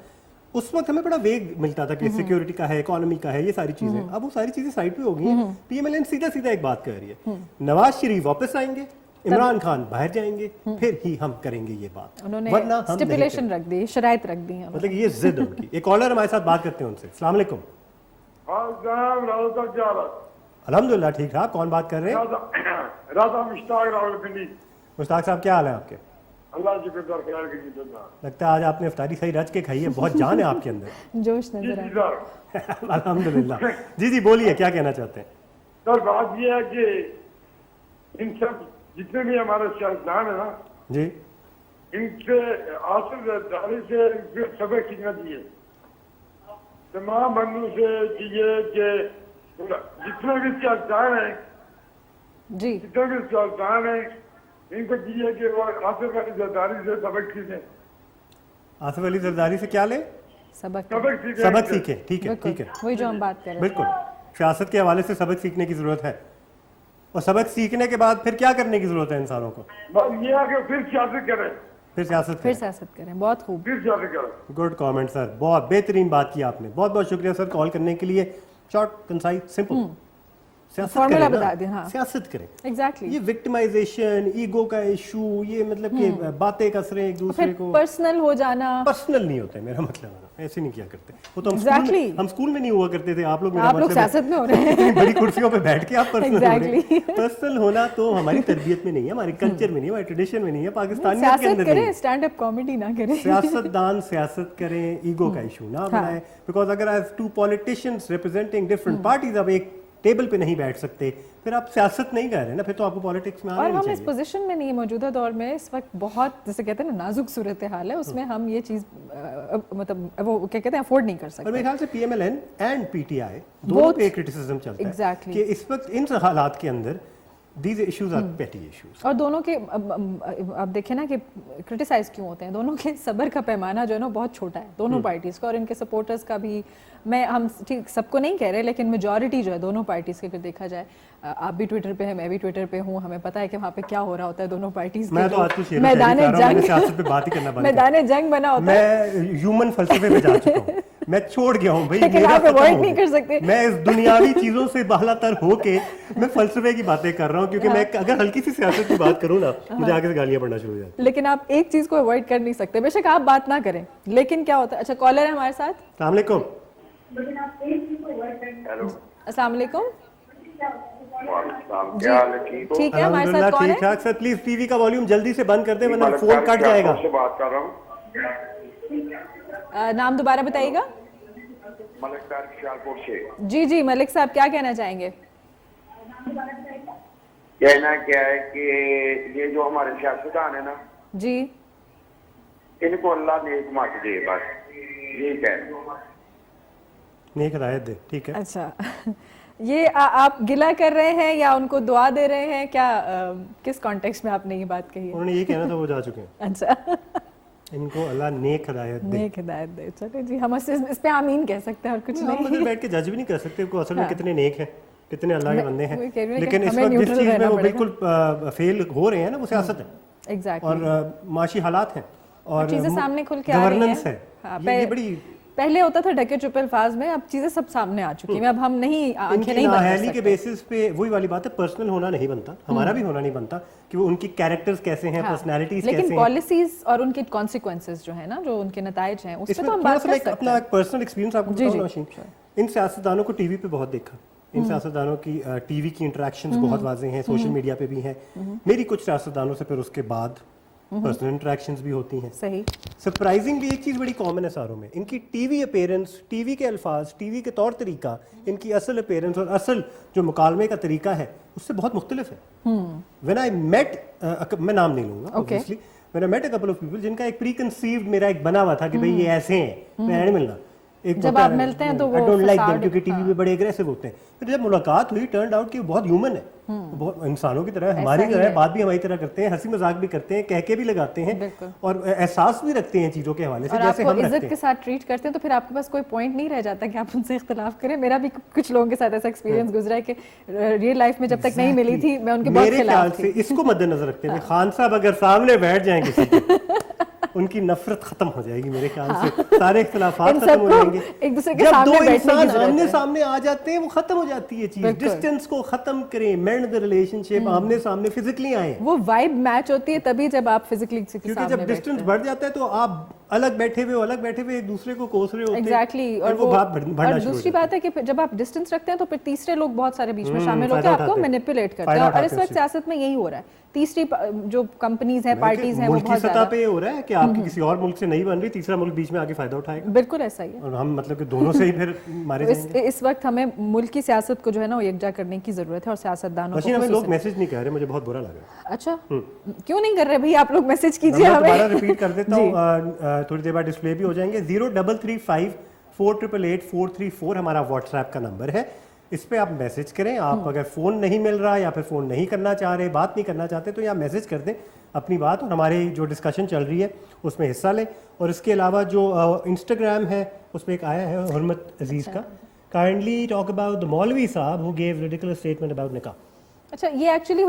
उस वक्त हमें बड़ा वेग मिलता था कि सिक्योरिटी का है, इकोनॉमी का है, ये सारी चीजें, अब वो सारी चीजें साइड पे हो गई हैं। PMLN सीधा सीधा एक बात कह रही है, नवाज शरीफ वापस आएंगे, इमरान खान बाहर जाएंगे, फिर ही हम करेंगे ये बात, उन्होंने वरना हम स्टिपुलेशन रख दी, शराइत रख दी हैं, मतलब ये जिद है उनकी। एक कॉलर हमारे साथ बात करते हैं उनसे। अस्सलाम वालेकुम। अल्हम्दुलिल्लाह ठीक ठाक, कौन बात कर रहे हैं? राधा मुश्ताक रावलपिंडी। मुश्ताक साहब क्या हाल है आपके? अल्लाह की क़दर ख्याल की जिद्दत। लगता है आज आपने इफ्तारी सही रच के खाई है, बहुत जान है आपके अंदर। जोश नजर जी आ सर, अल्हम्दुलिल्लाह। जी बोलिए, क्या कहना चाहते हैं? सर बात ये है कि इन सब जितने भी हमारे सियासतदान है ना जी, इनसे आसिफ जरदारी से इनसे सबक सीखना चाहिए, तमाम बंधु से चाहिए कि जितने भी सियासतदान हैं, जी, जितने भी सियासतदान हैं, इनको चाहिए कि वो आसिफ अली जरदारी से सबक सीखें। आसिफ अली जरदारी से क्या ले? सबक सबक सीखें, ठीक है, ठीक है, वही जो हम बात कर रहे हैं। बिल्कुल। सियासत के हवाले से सबक सीखने की जरूरत है, और सबक सीखने के बाद फिर क्या करने की जरूरत है इंसानों को? बस ये है कि फिर सियासत करें, फिर सियासत फिर करें। सियासत करें, बहुत खूब। फिर सियासत करें। गुड कमेंट सर, बहुत बेहतरीन बात की आपने, बहुत बहुत शुक्रिया सर कॉल करने के लिए। शॉर्ट कंसाइज सिंपल सियासत फॉर्मूला करें ना, बता दें, हाँ। सियासत करें। एग्जैक्टली। ये विक्टिमाइजेशन, ईगो का इशू, ये मतलब कि बातें कसरें एक दूसरे फिर को, पर्सनल हो जाना, पर्सनल नहीं होता है मेरा मतलब है, ऐसे नहीं किया करते। वो तो Exactly. हम स्कूल में नहीं हुआ करते थे, आप लोग मेरा आप लोग मतलब है, सियासत में हो रहे हैं। इतनी बड़ी कुर्सियों पे बैठ के आप पर्सनल हो रहे Exactly. हैं। पर्सनल होना तो हमारी तरबियत में नहीं है, हमारे कल्चर में नहीं है, हमारे ट्रेडिशन में नहीं है, पाकिस्तानियत के सियासत अंदर नहीं करें, है। स्टैंड अप कॉमेडी ना करें। सियासतदान सियासत करें, ईगो का इशू ना बनाए, बिकॉज अगर as 2 politicians representing different parties अब एक टेबल पे नहीं बैठ सकते, फिर आप सियासत नहीं कर रहे ना, फिर तो आपको पॉलिटिक्स में आना और नहीं हम इस चाहिए। पोजीशन में नहीं है मौजूदा दौर में, इस वक्त बहुत जैसे कहते हैं ना नाजुक सूरत हाल है, उसमें हम ये चीज मतलब वो क्या कहते हैं अफोर्ड नहीं कर और सकते। मेरे ख्याल से PMLN एंड PTI दोनों पे क्रिटिसिज्म चलता है Exactly. कि इस वक्त इन हालात के अंदर these issues are petty issues। और दोनों के अब देखें ना कि क्रिटिसाइज क्यों होते हैं, दोनों के सब्र का पैमाना जो है ना बहुत छोटा है दोनों पार्टीज का, और इनके सपोर्टर्स का भी। हम ठीक सबको नहीं कह रहे, लेकिन मेजॉरिटी जो है दोनों पार्टीज की अगर देखा जाए, आप भी ट्विटर पे हैं, मैं भी ट्विटर पे हूँ, हमें पता है कि वहाँ पे क्या हो रहा होता है दोनों पार्टीज मैं तो आज कुछ मैदान जंग, सियासत पे बात ही करना बंद मैदान जंग बना होता है। मैं ह्यूमन फलसफे पे जा चुका हूँ, मैं छोड़ गया हूँ भाई, लेकिन मेरा आप खत्म avoid हो नहीं गया। कर सकते। मैं इस दुनियावी चीजों से बालातर होके मैं फलसफे की बातें कर रहा हूँ, क्योंकि मैं अगर हल्की सी सियासत की बात करूँ ना, मुझे आगे से गालियां पड़ना शुरू हो जाती। लेकिन आप एक चीज को अवॉइड कर नहीं सकते, बेशक आप बात ना करें, लेकिन क्या होता है। अच्छा, कॉलर है हमारे साथ। अस्सलाम वालेकुम। अस्सलाम वालेकुम। क्या हाल है? ठीक हो? ठीक है, हमारे अल्हम्दुलिल्लाह साथ कौन ठीक है? ठाक। सर प्लीज टीवी का वॉल्यूम जल्दी से बंद कर दे, वरना फोन कट जाएगा। से बात कर रहा हूँ। नाम दोबारा बताइएगा। ملک ڈار شاہپور سے. جی جی ملک صاحب کیا کہنا چاہیں گے؟ کہنا کیا ہے کہ یہ جو ہمارے سیاستدان ہیں نا جی ان کو اللہ نیک مت دے, بس یہ کہہ نیک ہدایت دے. ٹھیک ہے, اچھا یہ آپ گلہ کر رہے ہیں یا ان کو دعا دے رہے ہیں, کیا کس کانٹیکسٹ میں آپ نے یہ بات کہی ہے؟ انہوں نے یہ کہنا تھا, وہ جا چکے ہیں. اچھا ان کو اللہ نیک ہدایت دے. نیک ہدایت دے. چلے جی ہم اس پہ آمین کہہ سکتے ہیں اور کچھ ہم نہیں. ادھر بیٹھ کے جج بھی نہیں کر سکتے کو اصل میں کتنے نیک ہیں, کتنے اللہ کے بندے ہیں. وہی کہہ رہی ہوں لیکن کہ اس ہمیں وقت جس neutral چیز میں رہنا وہ پڑے گا. بالکل فیل ہو رہے ہیں نا, وہ سیاست ہے ایگزیکٹلی, اور معاشی حالات ہیں اور چیزیں سامنے کھل کے آ رہی گورننس ہیں. ہے. یہ بڑی پہلے ہوتا تھا ڈھکے چھپے الفاظ میں, اب چیزیں سب سامنے آ چکی ہیں. اب ہم نہیں آنکھیں نہیں بند کر نااہلی کے سکتے. بیسس پہ وہی والی بات ہے, پرسنل ہونا نہیں بنتا, ہمارا بھی ہونا نہیں بنتا کہ وہ ان کی کیریکٹرز کیسے ہیں, پرسنالٹیز کیسے ہیں. لیکن پالیسیز اور ان کے کانسیکوینسز جو ہیں نا, جو ان کے نتائج ہیں, اس اس پہ میں تو ہم تھوڑا بات سا کر ایک سکتے اپنا ہیں. ایک پرسنل ایکسپیرینس آپ کو بتاؤں نوشین. ان سیاستدانوں کو ٹی وی پہ بہت دیکھا, ان سیاستدانوں کی ٹی وی کی انٹریکشنز بہت واضح ہیں, سوشل میڈیا پہ بھی ہیں. میری کچھ سیاستدانوں سے پھر اس کے بعد پرسنل انٹریکشنز بھی ہوتی ہیں. صحیح. سرپرائزنگلی ایک چیز بڑی کامن ہے ساروں میں, ان کی T V appearance, T V کے الفاظ, ٹی وی کے طور طریقہ, ان کی اصل اپیرنس اور اصل جو مکالمے کا طریقہ ہے اس سے بہت مختلف ہے. وین آئی میٹ, میں نام نہیں لوں گا obviously, when I meet a couple of people جن کا ایک پری کنسیوڈ میرا ایک بنا ہوا تھا کہ بھائی یہ ایسے ہیں, میں نہیں ملنا. جب آپ ملتے ہیں تو وہ کیونکہ ٹی وی پہ بڑے اگریسو ہوتے ہیں. پھر جب ملاقات ہوئی ٹرنڈ آؤٹ کہ وہ بہت ہیومن ہے, بہت انسانوں کی طرح, ہماری طرح, بات بھی ہماری طرح کرتے ہیں, ہنسی مذاق بھی کرتے ہیں, کہہ کے بھی لگاتے ہیں اور احساس بھی رکھتے ہیں چیزوں کے حوالے سے جیسے ہم رکھتے ہیں. عزت کے ساتھ ٹریٹ کرتے ہیں تو پھر آپ کے پاس کوئی پوائنٹ نہیں رہ جاتا کہ آپ ان سے اختلاف کریں. میرا بھی کچھ لوگوں کے ساتھ ایسا ایکسپیرینس گزرا ہے کہ ریئل لائف میں جب تک نہیں ملی تھی میں ان کے بہت خلاف تھی. میرے خیال سے اس کو مد نظر رکھتے ہوئے خان صاحب اگر سامنے بیٹھ جائیں کسی کے, ان کی نفرت ختم ہو جائے گی میرے خیال سے, سارے اختلافات ختم ہو جائیں گے. ایک دوسرے کے جب سامنے دو بیٹھنے کی انسان ضرورت آمنے ہے. سامنے آ جاتے ہیں وہ ختم ہو جاتی ہے چیز. ڈسٹینس کو ختم کریں, مینڈ دا ریلیشن شپ, آمنے سامنے فزیکلی آئیں. وہ وائب میچ ہوتی ہے تبھی جب آپ فزیکلی کسی کے کیونکہ سامنے جب ڈسٹینس بڑھ جاتا ہے تو آپ الگ بیٹھے ہوئے ایک دوسرے کو کوس رہے ہوتے ہیں. ایگزیکٹلی. اور دوسری بات ہے کہ جب آپ ڈسٹینس رکھتے ہیں تو پھر تیسرے لوگ بہت سارے بیچ میں شامل ہو کے آپ کو مینیپولیٹ کرتے ہیں, اور اس وقت سیاست میں یہی ہو رہا ہے. تیسری جو کمپنیز ہیں, پارٹیز ہیں, وہ ملکی بہت سطح زیادہ پہ یہ ہو رہا ہے کہ آپ کی کسی اور ملک سے نہیں بن رہی, تیسرا ملک بیچ میں آگے فائدہ اٹھائے گا. بالکل ایسا ہی ہے. اور ہم مطلب کہ دونوں سے ہی پھر مارے جائیں گے. اس وقت ہمیں ملک کی سیاست کو جو ہے نا وہ یکجا کرنے کی ضرورت ہے, اور سیاستدانوں کو. ہمیں لوگ میسج نہیں کر رہے, مجھے بہت برا لگا. اچھا کیوں نہیں کر رہے بھائی, آپ لوگ میسج کیجیے ہمیں. دوبارہ ریپیٹ کر دیتا ہوں, تھوڑی دیر بعد ڈسپلے بھی ہو جائیں گے. 0335488434 ہمارا واٹس ایپ کا نمبر ہے, اس پہ آپ میسج کریں. آپ اگر فون نہیں مل رہا یا پھر فون نہیں کرنا چاہ رہے, بات نہیں کرنا چاہتے, تو یہاں میسج کر دیں اپنی بات, اور ہماری جو ڈسکشن چل رہی ہے اس میں حصہ لیں. اور اس کے علاوہ جو انسٹاگرام ہے اس پہ ایک آیا ہے حرمت عزیز کا, کائنڈلی ٹاک اباؤٹ the مولوی صاحب who gave ridiculous statement about نکاح. اچھا, یہ ایکچولی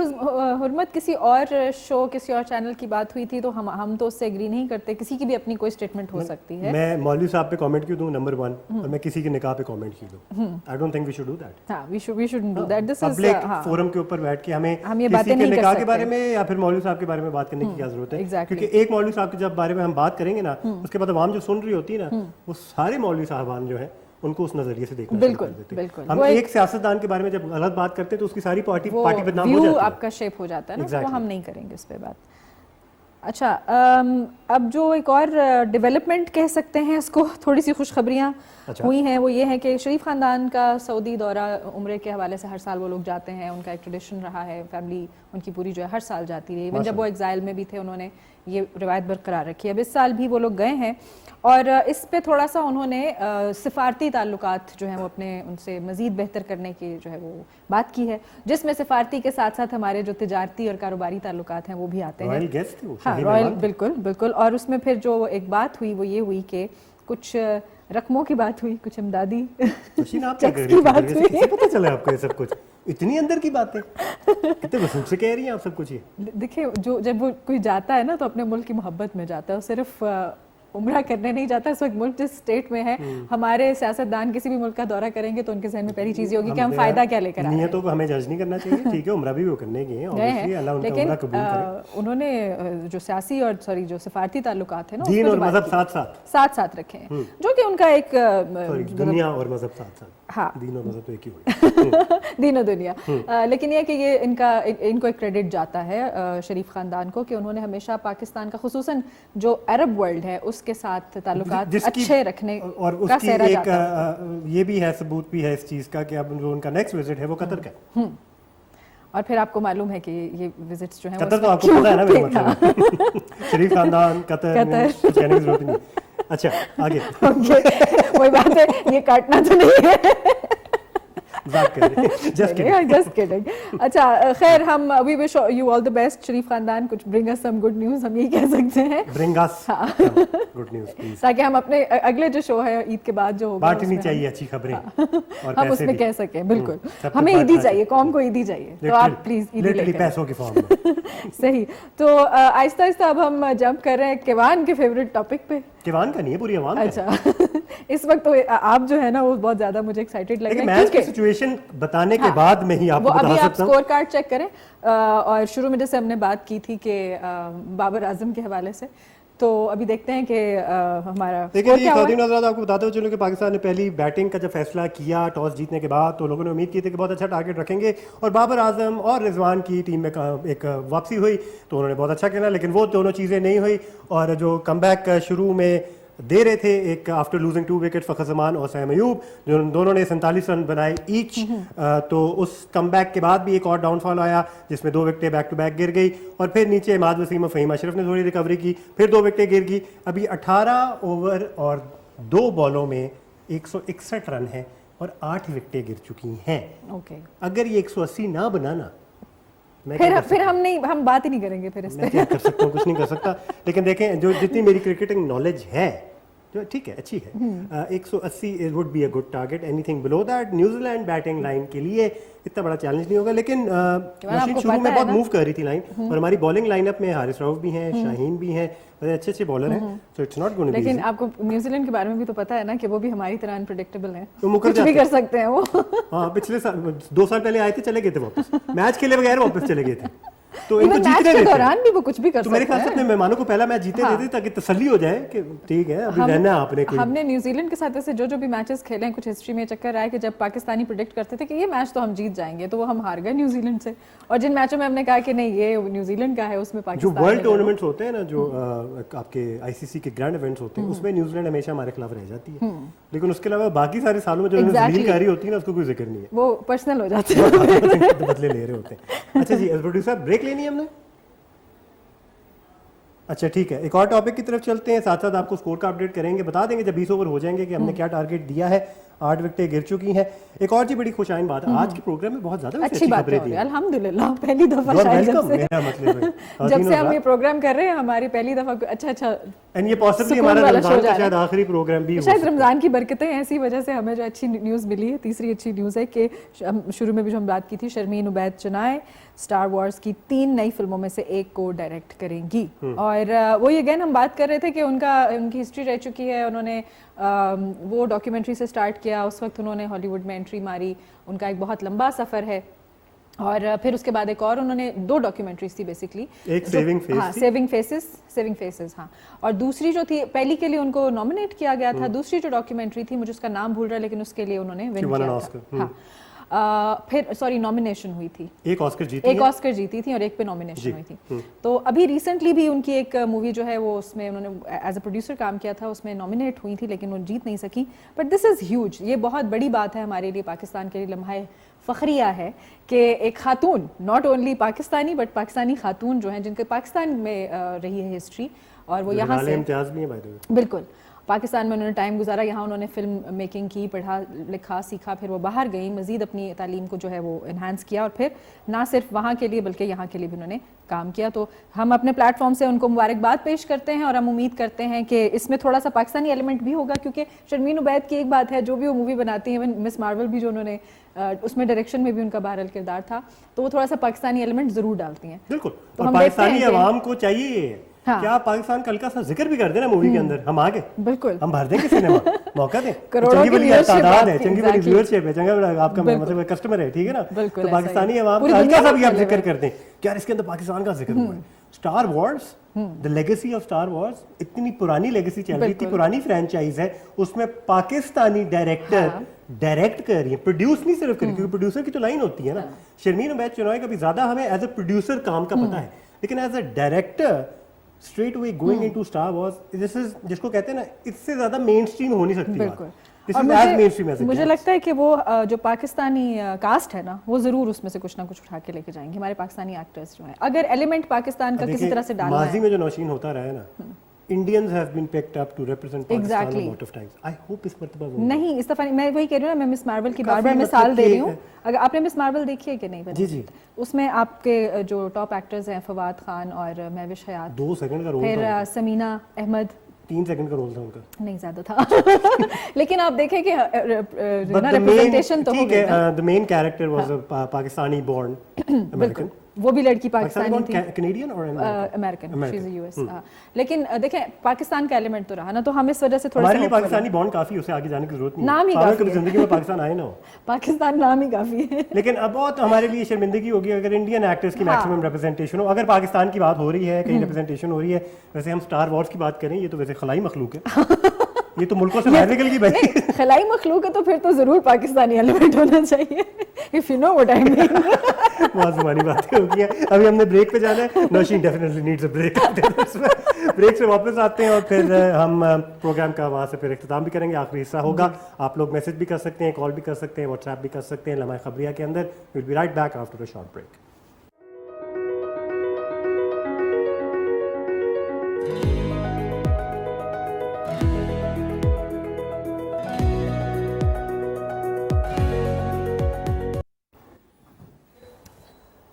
حرمت کسی اور شو, کسی اور چینل کی بات ہوئی تھی, تو ہم تو اس سے ایگری نہیں کرتے. کسی کی بھی اپنی کوئی اسٹیٹمنٹ ہو سکتی ہے. میں مولوی صاحب پہ کامنٹ کیوں دوں, نمبر 1, اور میں کسی کے نکاح پہ کامنٹ کیوں دوں. I don't think we should do that. ہاں, we shouldn't do that. This is public forum کے اوپر بیٹھ کے ہمیں یہ باتیں کسی کے نہیں نکاح کر کے بارے سکتے میں یا پھر مولوی صاحب کے بارے میں بات کرنے کی کیا ضرورت ہے. Exactly. کیونکہ ایک مولوی صاحب کے جب بارے میں ہم بات کریں گے نا, اس کے بعد عوام جو سن رہی ہوتی ہے نا, وہ سارے مولوی صاحبان جو ہیں ان کو اس نظریے سے دیکھنا شروع کر دیتے ہیں. ہم ایک سیاستدان کے بارے میں جب غلط بات کرتے ہیں تو اس کی ساری پارٹی بدنام ہو جاتی ہے. آپ کا شیپ ہو جاتا ہے نا, وہ ہم نہیں کریں گے اس پہ بات. اچھا, اب جو ایک اور ڈیولپمنٹ کہہ سکتے ہیں اس کو, تھوڑی سی خوشخبریاں ہوئی ہیں, وہ یہ ہے کہ شریف خاندان کا سعودی دورہ عمرے کے حوالے سے ہر سال وہ لوگ جاتے ہیں. ان کا ایک ٹریڈیشن رہا ہے, فیملی ان کی پوری جو ہے ہر سال جاتی رہی. ایون جب وہ ایگزائل میں بھی تھے انہوں نے یہ روایت برقرار رکھی. اب اس سال بھی وہ لوگ گئے ہیں, اور اس پہ تھوڑا سا انہوں نے سفارتی تعلقات جو ہیں وہ اپنے ان سے مزید بہتر کرنے کی جو ہے وہ بات کی ہے, جس میں سفارتی کے ساتھ ساتھ ہمارے جو تجارتی اور کاروباری تعلقات ہیں وہ بھی آتے ہیں. رائل گیسٹ تھے وہ, ہاں رائل, بالکل بالکل. اور اس میں پھر جو ایک بات ہوئی وہ یہ ہوئی کہ کچھ رقموں کی بات ہوئی, کچھ امدادی چیکس کی بات ہوئی. کیسے پتہ چلا آپ کو یہ سب کچھ, اتنی اندر کی باتیں, کتنے وسوخ سے کہہ رہی ہیں آپ سب کچھ. یہ دیکھیں, جو جب وہ کوئی جاتا ہے نا تو اپنے ملک کی محبت میں جاتا ہے, وہ صرف عمرہ کرنے نہیں جاتا. اس وقت ملک جس اسٹیٹ میں ہے, ہمارے سیاستدان کسی بھی ملک کا دورہ کریں گے تو ان کے ذہن میں پہلی چیز یہ ہوگی کہ ہم فائدہ کیا لے کر آئے ہیں. نیتوں کو ہمیں جج نہیں کرنا چاہیے, ٹھیک ہے, عمرہ بھی وہ کرنے گئے ہیں, اللہ ان کا عمرہ قبول کرے. انہوں نے جو سیاسی اور جو سفارتی تعلقات ہیں نا, دین اور مذہب ساتھ ساتھ رکھے ہیں, جو کہ ان کا ایک دنیا اور مذہب ساتھ ساتھ, ہاں دین اور مذہب تو ایک ہی ہوگا, دین و دنیا. لیکن یہ کہ یہ ان کو ایک کریڈٹ جاتا ہے شریف خاندان کو کہ انہوں نے ہمیشہ پاکستان کا, خصوصاً جو عرب ورلڈ ہے اس کے ساتھ تعلقات جس کی- اچھے رکھنے اور اس کا کی سہرا ایک جاتا ہے. یہ بھی ہے، ثبوت بھی ہے اس چیز کا کہ اب جو ان کا نیکسٹ وزٹ ہے وہ قطر کا ہے. اور پھر آپ کو معلوم ہے کہ یہ وزٹس جو ہیں قطر تو آپ کو پتا ہے نا میرا مطلب شریف خاندان قطر کچھ کہنے کی ضرورت نہیں. اچھا آگے وہی بات ہے، یہ کاٹنا تو نہیں ہے. Just kidding. اچھا خیر، ہم ابھی wish you all the best شریف خاندان. کچھ برنگ اس سم گڈ نیوز، ہم یہ کہہ سکتے ہیں، برنگ اس گڈ نیوز پلیز. تاکہ ہم اپنے اگلے جو شو ہے عید کے بعد جو ہوگا بانٹنی چاہیے اچھی خبریں اور ہم اس پیسے میں بھی کہہ سکیں. بالکل سب کو ہمیں عیدی بانٹنا چاہیے، قوم کو عیدی چاہیے، تو آپ پلیز عیدی لے لٹرلی کر پیسوں کے فارم میں. صحیح. تو آہستہ آہستہ اب ہم جمپ کر رہے ہیں کیوان کے فیوریٹ ٹاپک پہ. کیوان کا نہیں ہے، پوری عوام کا. اچھا اس وقت تو آپ جو ہے نا وہ بہت زیادہ مجھے ایکسائٹیڈ لگ رہے لیکن ہیں میچ کی کیونکہ سچویشن بتانے کے بعد میں ہی آپ وہ کو ابھی بتا آپ سکتا ہوں. اسکور کارڈ چیک کریں. اور شروع میں جیسے ہم نے بات کی تھی کہ بابر اعظم کے حوالے سے، تو ابھی دیکھتے ہیں کہ ہمارا لیکن اسکور یہ کیا ہوا خواتین حضرات آپ کو بتاتے ہوئے چلو کہ پاکستان نے پہلی بیٹنگ کا جب فیصلہ کیا ٹاس جیتنے کے بعد، تو لوگوں نے امید کی تھی کہ بہت اچھا ٹارگٹ رکھیں گے اور بابر اعظم اور رضوان کی ٹیم میں ایک واپسی ہوئی تو انہوں نے بہت اچھا کھیلا. لیکن وہ دونوں چیزیں نہیں ہوئی اور جو کم بیک شروع میں دے رہے تھے ایک آفٹر لوزنگ 2 وکٹ فخر زمان اور سیم ایوب، جو دونوں نے 47 رن بنائے ایچ، تو اس کم بیک کے بعد بھی ایک اور ڈاؤن فال آیا جس میں 2 وکٹیں بیک ٹو بیک گر گئی اور پھر نیچے عماد وسیم اور فہیم اشرف نے تھوڑی ریکوری کی، پھر 2 وکٹیں گر گئی. ابھی 18 اوور اور 2 بالوں میں 161 رن ہیں اور 8 وکٹیں گر چکی ہیں. اوکے، اگر یہ 180 نہ بنانا پھر ہم بات ہی نہیں کریں گے پھر اس میں کیا کر سکتا ہوں، کچھ نہیں کر سکتا. لیکن دیکھیں جو جتنی میری کرکٹنگ نالج ہے جو ٹھیک ہے اچھی ہے، 180 would be a good target. Anything below that New Zealand batting line کے لیے اتنا بڑا چیلنج نہیں ہوگا. لیکن مشین شروع میں بہت موو کر رہی تھی لائن، اور ہماری بالنگ لائن اپ میں حارث رؤف بھی ہیں، شاہین بھی ہیں، اچھے اچھے بالر ہیں. So it's not gonna be easy. لیکن آپ کو نیوزی لینڈ کے بارے میں بھی تو پتا ہے نا کہ وہ بھی ہماری طرح انپریڈکٹیبل ہیں، وہ مکر کچھ بھی کر سکتے ہیں وہ. ہاں پچھلے 2 سال پہلے آئے تھے، چلے گئے تھے واپس، میچ کھیلے بغیر واپس چلے گئے تھے. تو ان کو میچ جیتنے کے دیتے دوران بھی وہ کچھ بھی کر تو میرے سکتے خیال سے ہیں. اپنے مہمانوں کو پہلا میچ جیتے دیتے تاکہ تسلی ہو جائے کہ ٹھیک ہے ابھی رہنا ہے آپ نے. ہم نے نیوزی لینڈ کے ساتھ ایسے جو بھی میچز کھیلے ہیں کچھ ہسٹری میں چکر آئے کہ جب پاکستانی پریڈکٹ کرتے تھے کہ یہ میچ تو ہم جیت جائیں گے، تو وہ ہم ہار گئے نیوزی لینڈ سے. اور جن میچوں میں ہم نے کہا کہ نہیں یہ نیوزی لینڈ کا ہے، اس میں جو پاکستان ورلڈ ٹورنامنٹس ہوتے ہیں نا، جو آپ کے آئی سی سی کے گرینڈ ایونٹس ہوتے ہیں، اس میں نیوزی لینڈ ہمیشہ ہمارے خلاف رہ جاتی ہے. لیکن اس کے علاوہ باقی سارے سالوں میں جو ذلیل کاری ہوتی ہے نا، اس کو کوئی ذکر نہیں ہے، وہ پرسنل ہو جاتے ہیں، بدلے لے رہے ہوتے ہیں. اچھا جی پروڈیوسر بریک لینی ہے ہم نے. اچھا ٹھیک ہے، ایک اور ٹاپک کی طرف چلتے ہیں، ساتھ ساتھ آپ کو اسکور کا اپڈیٹ کریں گے، بتا دیں گے جب 20 اوور ہو جائیں گے کہ ہم نے کیا ٹارگیٹ دیا ہے. 8 وکٹیں گر چکی ہیں. ایک اور جی بڑی خوش آئند بات ہے آج کے پروگرام میں، بہت زیادہ اچھی بات ہے الحمدللہ. پہلی دفعہ شاید جب سے ہم یہ پروگرام کر رہے ہیں ہماری پہلی دفعہ اچھا اینڈ یہ پاسبلی ہمارا رمضان کا شاید آخری پروگرام بھی ہو. شاید رمضان کی برکتیں ایسی وجہ سے ہمیں جو اچھی نیوز ملی ہے. تیسری اچھی نیوز ہے کہ شروع میں بھی جو ہم بات کی تھی، شرمین عبید چنائے اسٹار وارز کی 3 نئی فلموں میں سے ایک کو ڈائریکٹ کریں گی. اور وہی اگین ہم بات کر رہے تھے کہ ان کی ہسٹری رہ چکی ہے. انہوں نے وہ ڈاکیومنٹری سے سٹارٹ کیا، اس وقت انہوں نے ہالی ووڈ میں انٹری ماری. ان کا ایک بہت لمبا سفر ہے. اور پھر اس کے بعد ایک اور انہوں نے 2 ڈاکیومنٹریز تھی بیسکلی، ایک سیونگ فیسز ہاں، اور دوسری جو تھی پہلی کے لیے ان کو نامینیٹ کیا گیا تھا. دوسری جو ڈاکیومنٹری تھی مجھے اس کا نام بھول رہا ہے، لیکن اس کے لیے انہوں نے ون کیا تھا. ہاں پھر سوری نامینیشن ہوئی تھی، ایک آسکر جیتی تھی اور ایک پہ نامینیشن ہوئی تھی. تو ابھی ریسنٹلی بھی ان کی ایک مووی جو ہے وہ اس میں انہوں نے ایز اے پروڈیوسر کام کیا تھا، اس میں نامینیٹ ہوئی تھی لیکن وہ جیت نہیں سکی. بٹ دس از ہیوج، یہ بہت بڑی بات ہے ہمارے لیے، پاکستان کے لیے لمحہ فخریہ ہے کہ ایک خاتون، not only Pakistani but Pakistani خاتون جو ہیں جن کے پاکستان میں رہی ہے ہسٹری، اور وہ یہاں سے بالکل پاکستان میں انہوں نے ٹائم گزارا، یہاں انہوں نے فلم میکنگ کی، پڑھا لکھا سیکھا، پھر وہ باہر گئیں، مزید اپنی تعلیم کو جو ہے وہ انہانس کیا، اور پھر نہ صرف وہاں کے لیے بلکہ یہاں کے لیے بھی انہوں نے کام کیا. تو ہم اپنے پلیٹ فارم سے ان کو مبارکباد پیش کرتے ہیں، اور ہم امید کرتے ہیں کہ اس میں تھوڑا سا پاکستانی ایلیمنٹ بھی ہوگا، کیونکہ شرمین عبید کی ایک بات ہے، جو بھی وہ مووی بناتی ہیں، مس مارول بھی جو انہوں نے اس میں ڈائریکشن میں بھی ان کا بہرحال کردار تھا، تو وہ تھوڑا سا پاکستانی ایلیمنٹ ضرور ڈالتی ہیں. بالکل، اور پاکستانی عوام کو چاہیے کیا پاکستان کا ہلکا سا ذکر بھی کر دینا مووی کے اندر. ہم آگے بالکل ہم بھر دیں گے سینما، موقع دیں. کروڑوں کی تعداد ہے، چنگی بڑی ویورشپ ہے، چنگا بڑا آپ کا مطلب کسٹمر ہے، ٹھیک ہے نا. تو پاکستانی عوام کا ہلکا سا بھی آپ ذکر کر دیں کہ یار اس کے اندر پاکستان کا ذکر ہوا ہے. Star wars, the legacy of star wars, اتنی پرانی لیگیسی چل رہی تھی، پرانی فرینچائز ہے، اس میں پاکستانی ڈائریکٹر ڈائریکٹ کر رہی ہے، پروڈیوس نہیں صرف کر رہی، کیونکہ پروڈیوسر کی تو لائن ہوتی ہے نا. شرمین عبید چنائے کا بھی زیادہ ہمیں ایز اے پروڈیوسر کام کا پتہ ہے، لیکن as a director straight away going into Star Wars, this is जिसको कहते हैं ना, इससे ज़्यादा mainstream हो नहीं सकती बिल्कुल। बात। This और is as mainstream as it मुझे gets. लगता है कि वो जो पाकिस्तानी कास्ट है ना, वो जरूर उसमें से कुछ ना कुछ उठा के लेके जाएंगे हमारे पाकिस्तानी एक्टर्स जो हैं। अगर एलिमेंट पाकिस्तान का किसी तरह से डालना माजी है, में जो नौशीन होता रहा है ना, Indians have been picked up to represent Pakistan Exactly. a lot of times. I hope इस मर्तबा वो नहीं इस दफा नहीं। मैं वही कह रही हूँ ना, मैं मिस मार्वल की काफी बार बार मिसाल मतलब दे कि- रही हूँ। अगर आपने मिस मार्वल देखी है कि नहीं? जी जी, उसमें आपके जो टॉप एक्टर्स हैं फवाद खान और महविश हयात, 2 सेकंड का रोल फिर था, समीना अहमद, 3 सेकंड का रोल था उनका। नहीं ज्यादा था लेकिन आप देखें कि But ना the main, रिप्रेजेंटेशन तो हो ठीक गई है, ना। the main character was a Pakistani born American. वो भी लड़की पाकिस्तानी थी, Canadian or American, she is US. लेकिन देखें पाकिस्तान का एलिमेंट तो रहा ना, तो हम इस वजह से थोड़ा हमारे लिए सा पाकिस्तानी बॉन्ड काफी, उसे आगे जाने की जरूरत नहीं नाम ही है, काफी कभी है। जिंदगी में पाकिस्तान आए ना हो। पाकिस्तान नाम ही काफी है। लेकिन अब बहुत हमारे लिए शर्मिंदगी होगी अगर इंडियन एक्टर्स की मैक्सिमम रिप्रेजेंटेशन हो। अगर पाकिस्तान की बात हो रही है, कहीं रिप्रेजेंटेशन हो रही है, वैसे हम स्टार वॉर्स की बात करें, ये तो वैसे खलाई मखलूक है, ये तो मुल्कों से बाहर निकल गई भाई। खलाई मखलूक है तो फिर तो जरूर पाकिस्तानी एलिमेंट होना चाहिए, if you know what I mean. बहुत ज़ुबानी बातें होती हैं। अभी हमने ब्रेक पे जाना है, Nausheen definitely needs a break. Break से वापस आते हैं और फिर हम प्रोग्राम का वहाँ से फिर इख्तिताम भी करेंगे, आखिरी हिस्सा होगा। आप लोग मैसेज भी कर सकते हैं, कॉल भी कर सकते हैं, व्हाट्सएप भी कर सकते हैं लम्हा खबरिया के अंदर। Will be right back after a short break.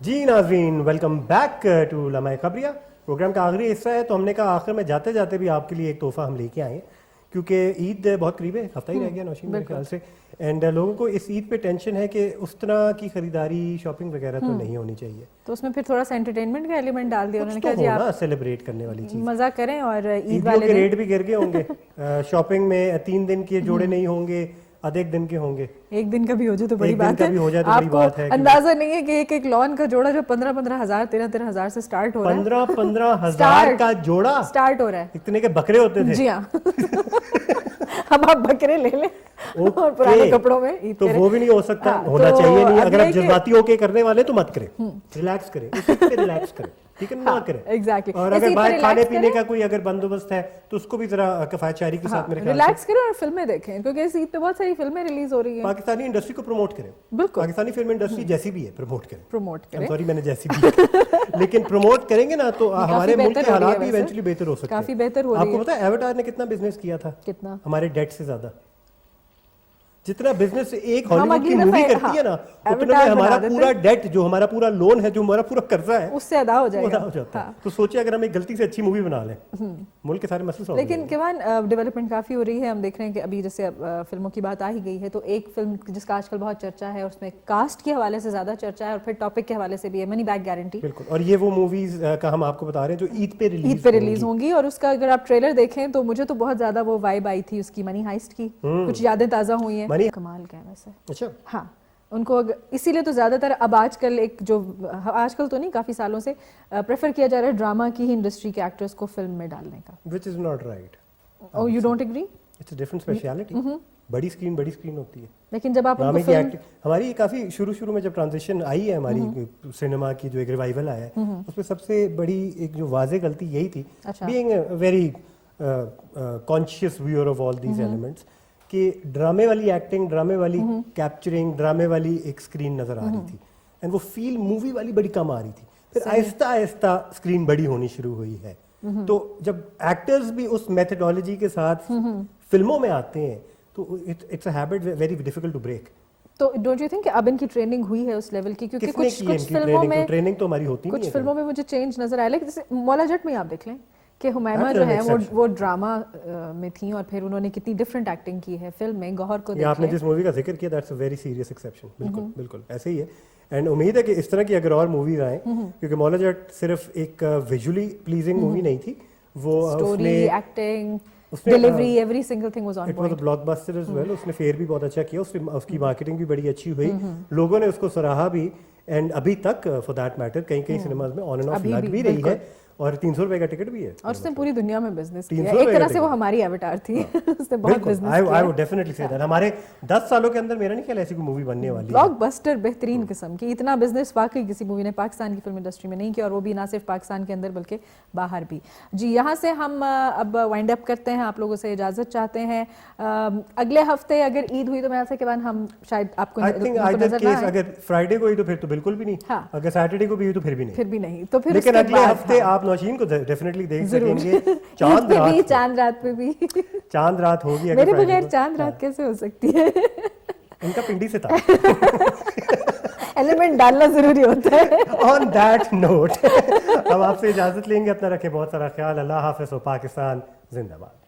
जी नाज़रीन, वेलकम बैक टू लम्हा खबरिया। प्रोग्राम का आखिरी हिस्सा है, तो हमने कहा आखिर में जाते जाते भी आपके लिए एक तोहफा हम लेके आए हैं, क्योंकि ईद बहुत करीब है, हफ्ता ही रह गया नौशीन मेरे ख्याल से। एंड लोगों को इस ईद पे टेंशन है कि उस तरह की खरीदारी, शॉपिंग वगैरह तो नहीं होनी चाहिए, तो उसमें फिर थोड़ा सा एंटरटेनमेंट का एलिमेंट डाल दिया उन्होंने, कुछ कहा तो जी हो ना आप सेलिब्रेट करने वाली चीज़। मजा करें और ईद ईदियों वाले के दिन रेट भी गिर गए होंगे, शॉपिंग में 3 दिन के जोड़े नहीं होंगे, आधे एक दिन के होंगे। एक दिन का भी हो जाए तो बड़ी एक दिन बात का है। भी हो जाए तो बड़ी आपको बात है कि- अंदाजा नहीं है कि एक एक लॉन का जोड़ा जो 15-15 हजार 13-13 हजार से स्टार्ट हो रहा है, 15-15 हज़ार का जोड़ा, स्टार्ट हो रहा है। इतने के बकरे होते थे। जी हाँ अब आप बकरे ले लें और पुराने कपड़ों में ईद तो करें। वो भी नहीं हो सकता, हाँ, होना तो चाहिए नहीं। अब अगर ये आप कि- जज्बाती होके करने वाले तो मत करें, रिलैक्स करें, इसी पे रिलैक्स करें, ठीक है ना, करें। एग्जैक्टली। और अगर बाहर खाने पीने का कोई अगर बंदोबस्त है तो उसको भी जरा किफायत शायरी के साथ मेरे ख्याल से रिलैक्स करें और फिल्में देखें, क्योंकि इस ईद पे बहुत सारी फिल्में रिलीज हो रही हैं। पाकिस्तानी इंडस्ट्री को प्रमोट करें। बिल्कुल पाकिस्तानी फिल्म इंडस्ट्री जैसी भी है प्रमोट करें। प्रमोट करें। सॉरी मैंने जैसी भी लेकिन प्रमोट करेंगे ना तो हमारे मुल्क बेहतर के हो रही है हालात भी वैसे। इवेंचुअली बेहतर हो सकते हैं। काफी बेहतर हो रही आपको है। पता है एवाटार ने कितना बिजनेस किया था? कितना? हमारे डेट से ज्यादा। जितना बिजनेस एक हम हॉलीवुड अगली की दफा- मूवी करती हाँ, है ना, उतने में Avatar हमारा बना देते पूरा हैं। डेट, जो हमारा पूरा लोन है, जो हमारा पूरा कर्जा है, उससे अदा हो वो जाएगा। अदा हो जाता है। हाँ। तो सोचिए अगर हम एक गलती से अच्छी मूवी बना लें, मुल्क के सारे मसले solve हो लेकिन जाएंगे। किवान डेवलपमेंट काफ़ी हो रही है। हम देख रहे हैं कि अभी जैसे फिल्मों की बात आ ही गई है, तो एक फिल्म जिसका आजकल बहुत चर्चा है, उसमें कास्ट के हवाले से ज़्यादा चर्चा है और फिर टॉपिक के हवाले से भी है, मनी बैक गारंटी। बिल्कुल, और ये वो मूवीज का हम आपको बता रहे हैं जो ईद पे रिलीज होंगी और उसका अगर आप ट्रेलर देखें तो मुझे तो बहुत ज़्यादा वो वाइब आई थी उसकी, मनी हाइस्ट की। कुछ यादें ताज़ा हुई हैं। कमाल का है वैसे। अच्छा, हाँ, उनको इसीलिए तो ज़्यादातर अब आजकल एक जो आजकल तो नहीं, काफ़ी सालों से प्रेफर किया जा रहा है ड्रामा की ही इंडस्ट्री के एक्टर्स को फिल्म में डालने का। Which is not right. Oh, you don't agree? It's a different speciality. बड़ी स्क्रीन होती है। लेकिन जब आप ड्रामे उनको की फिल्म एक्टिंग हमारी काफी शुरू में जब ट्रांजिशन आई है हमारी सिनेमा की, जो एक रिवाइवल आया है, उसमें सबसे बड़ी एक जो वाज़ेह गलती यही थी, अच्छा। Being a very conscious viewer of all these elements, कि ड्रामे वाली एक्टिंग, ड्रामे वाली कैप्चरिंग, ड्रामे वाली एक स्क्रीन नजर आ रही थी, एंड वो फील मूवी वाली बड़ी कम आ रही थी। फिर आहिस्ता आहिस्ता स्क्रीन बड़ी होनी शुरू हुई है। तो जब एक्टर्स भी उस मेथडोलॉजी के साथ फिल्मों में आते हैं तो it's a habit very difficult to break. तो डोंट यू थिंक कि अब इनकी ट्रेनिंग हुई है उस लेवल की? क्योंकि किसने कुछ की कुछ इनकी फिल्मों में ट्रेनिंग तो हमारी होती नहीं कुछ है। फिल्मों में मुझे चेंज नजर आया, लेकिन जैसे मौला जट में आप देख लें कि हुमैमा That's जो an है exception. वो ड्रामा में थी और फिर उन्होंने कितनी डिफरेंट एक्टिंग की है फिल्म में। गौहर को ये आपने देख जिस मूवी का जिक्र किया, that's a very serious exception. बिल्कुल बिल्कुल ऐसे ही है। एंड उम्मीद है कि इस तरह की अगर और मूवीज आए, क्योंकि मौला जट सिर्फ एक विजुअली प्लीजिंग मूवी नहीं थी, वो स्टोरी, उसने एक्टिंग, उसने, delivery, every single thing was on it was a point. Blockbuster as well. उसने फेयर भी बहुत अच्छा किया, उसकी मार्केटिंग भी बड़ी अच्छी हुई, लोगों ने उसको सराहा भी, एंड अभी तक फॉर दैट मैटर कई सिनेमाज में ऑन एंड ऑफ अभी लग भी, भी रही है। اور 300 रुपए का टिकट भी है. اور اس نے پوری دنیا میں بزنس کیا. 300 ایک طرح سے وہ ہماری ایوٹار تھی. اس نے بہت بزنس کیا. I would definitely say that. ہمارے 10 سالوں کے اندر میرا نہیں خیال ایسی کوئی مووی بننے والی ہے. بلاک بسٹر بہترین قسم کی. اتنا بزنس واقعی کسی مووی نے پاکستان کی فلم انڈسٹری میں نہیں کیا, اور وہ بھی نہ صرف پاکستان کے اندر بلکہ باہر بھی. جی یہاں سے ہم اب وائنڈ اپ کرتے ہیں, آپ لوگوں سے اجازت چاہتے ہیں. اگلے ہفتے اگر عید ہوئی تو میرے خیال سے کہ ہم شاید آپ کو نظر نہ آئے. اگر فرائیڈے کو ہوئی تو پھر تو بالکل بھی نہیں, اگر سیٹرڈے کو بھی ہوئی تو پھر بھی نہیں. تو پھر لیکن اگلے ہفتے آپ نوشین کو ڈیفینیٹلی دیکھ سکیں گے. چاند رات پہ بھی چاند رات ہوگی. میرے بغیر چاند رات کیسے ہو سکتی ہے؟ ان کا پنڈی سے تھا. ایلیمنٹ ڈالنا ضروری ہوتا ہے. آن دیٹ نوٹ ہم آپ سے اجازت لیں گے. اپنا رکھیں بہت سارا خیال. اللہ حافظ و پاکستان زندہ باد.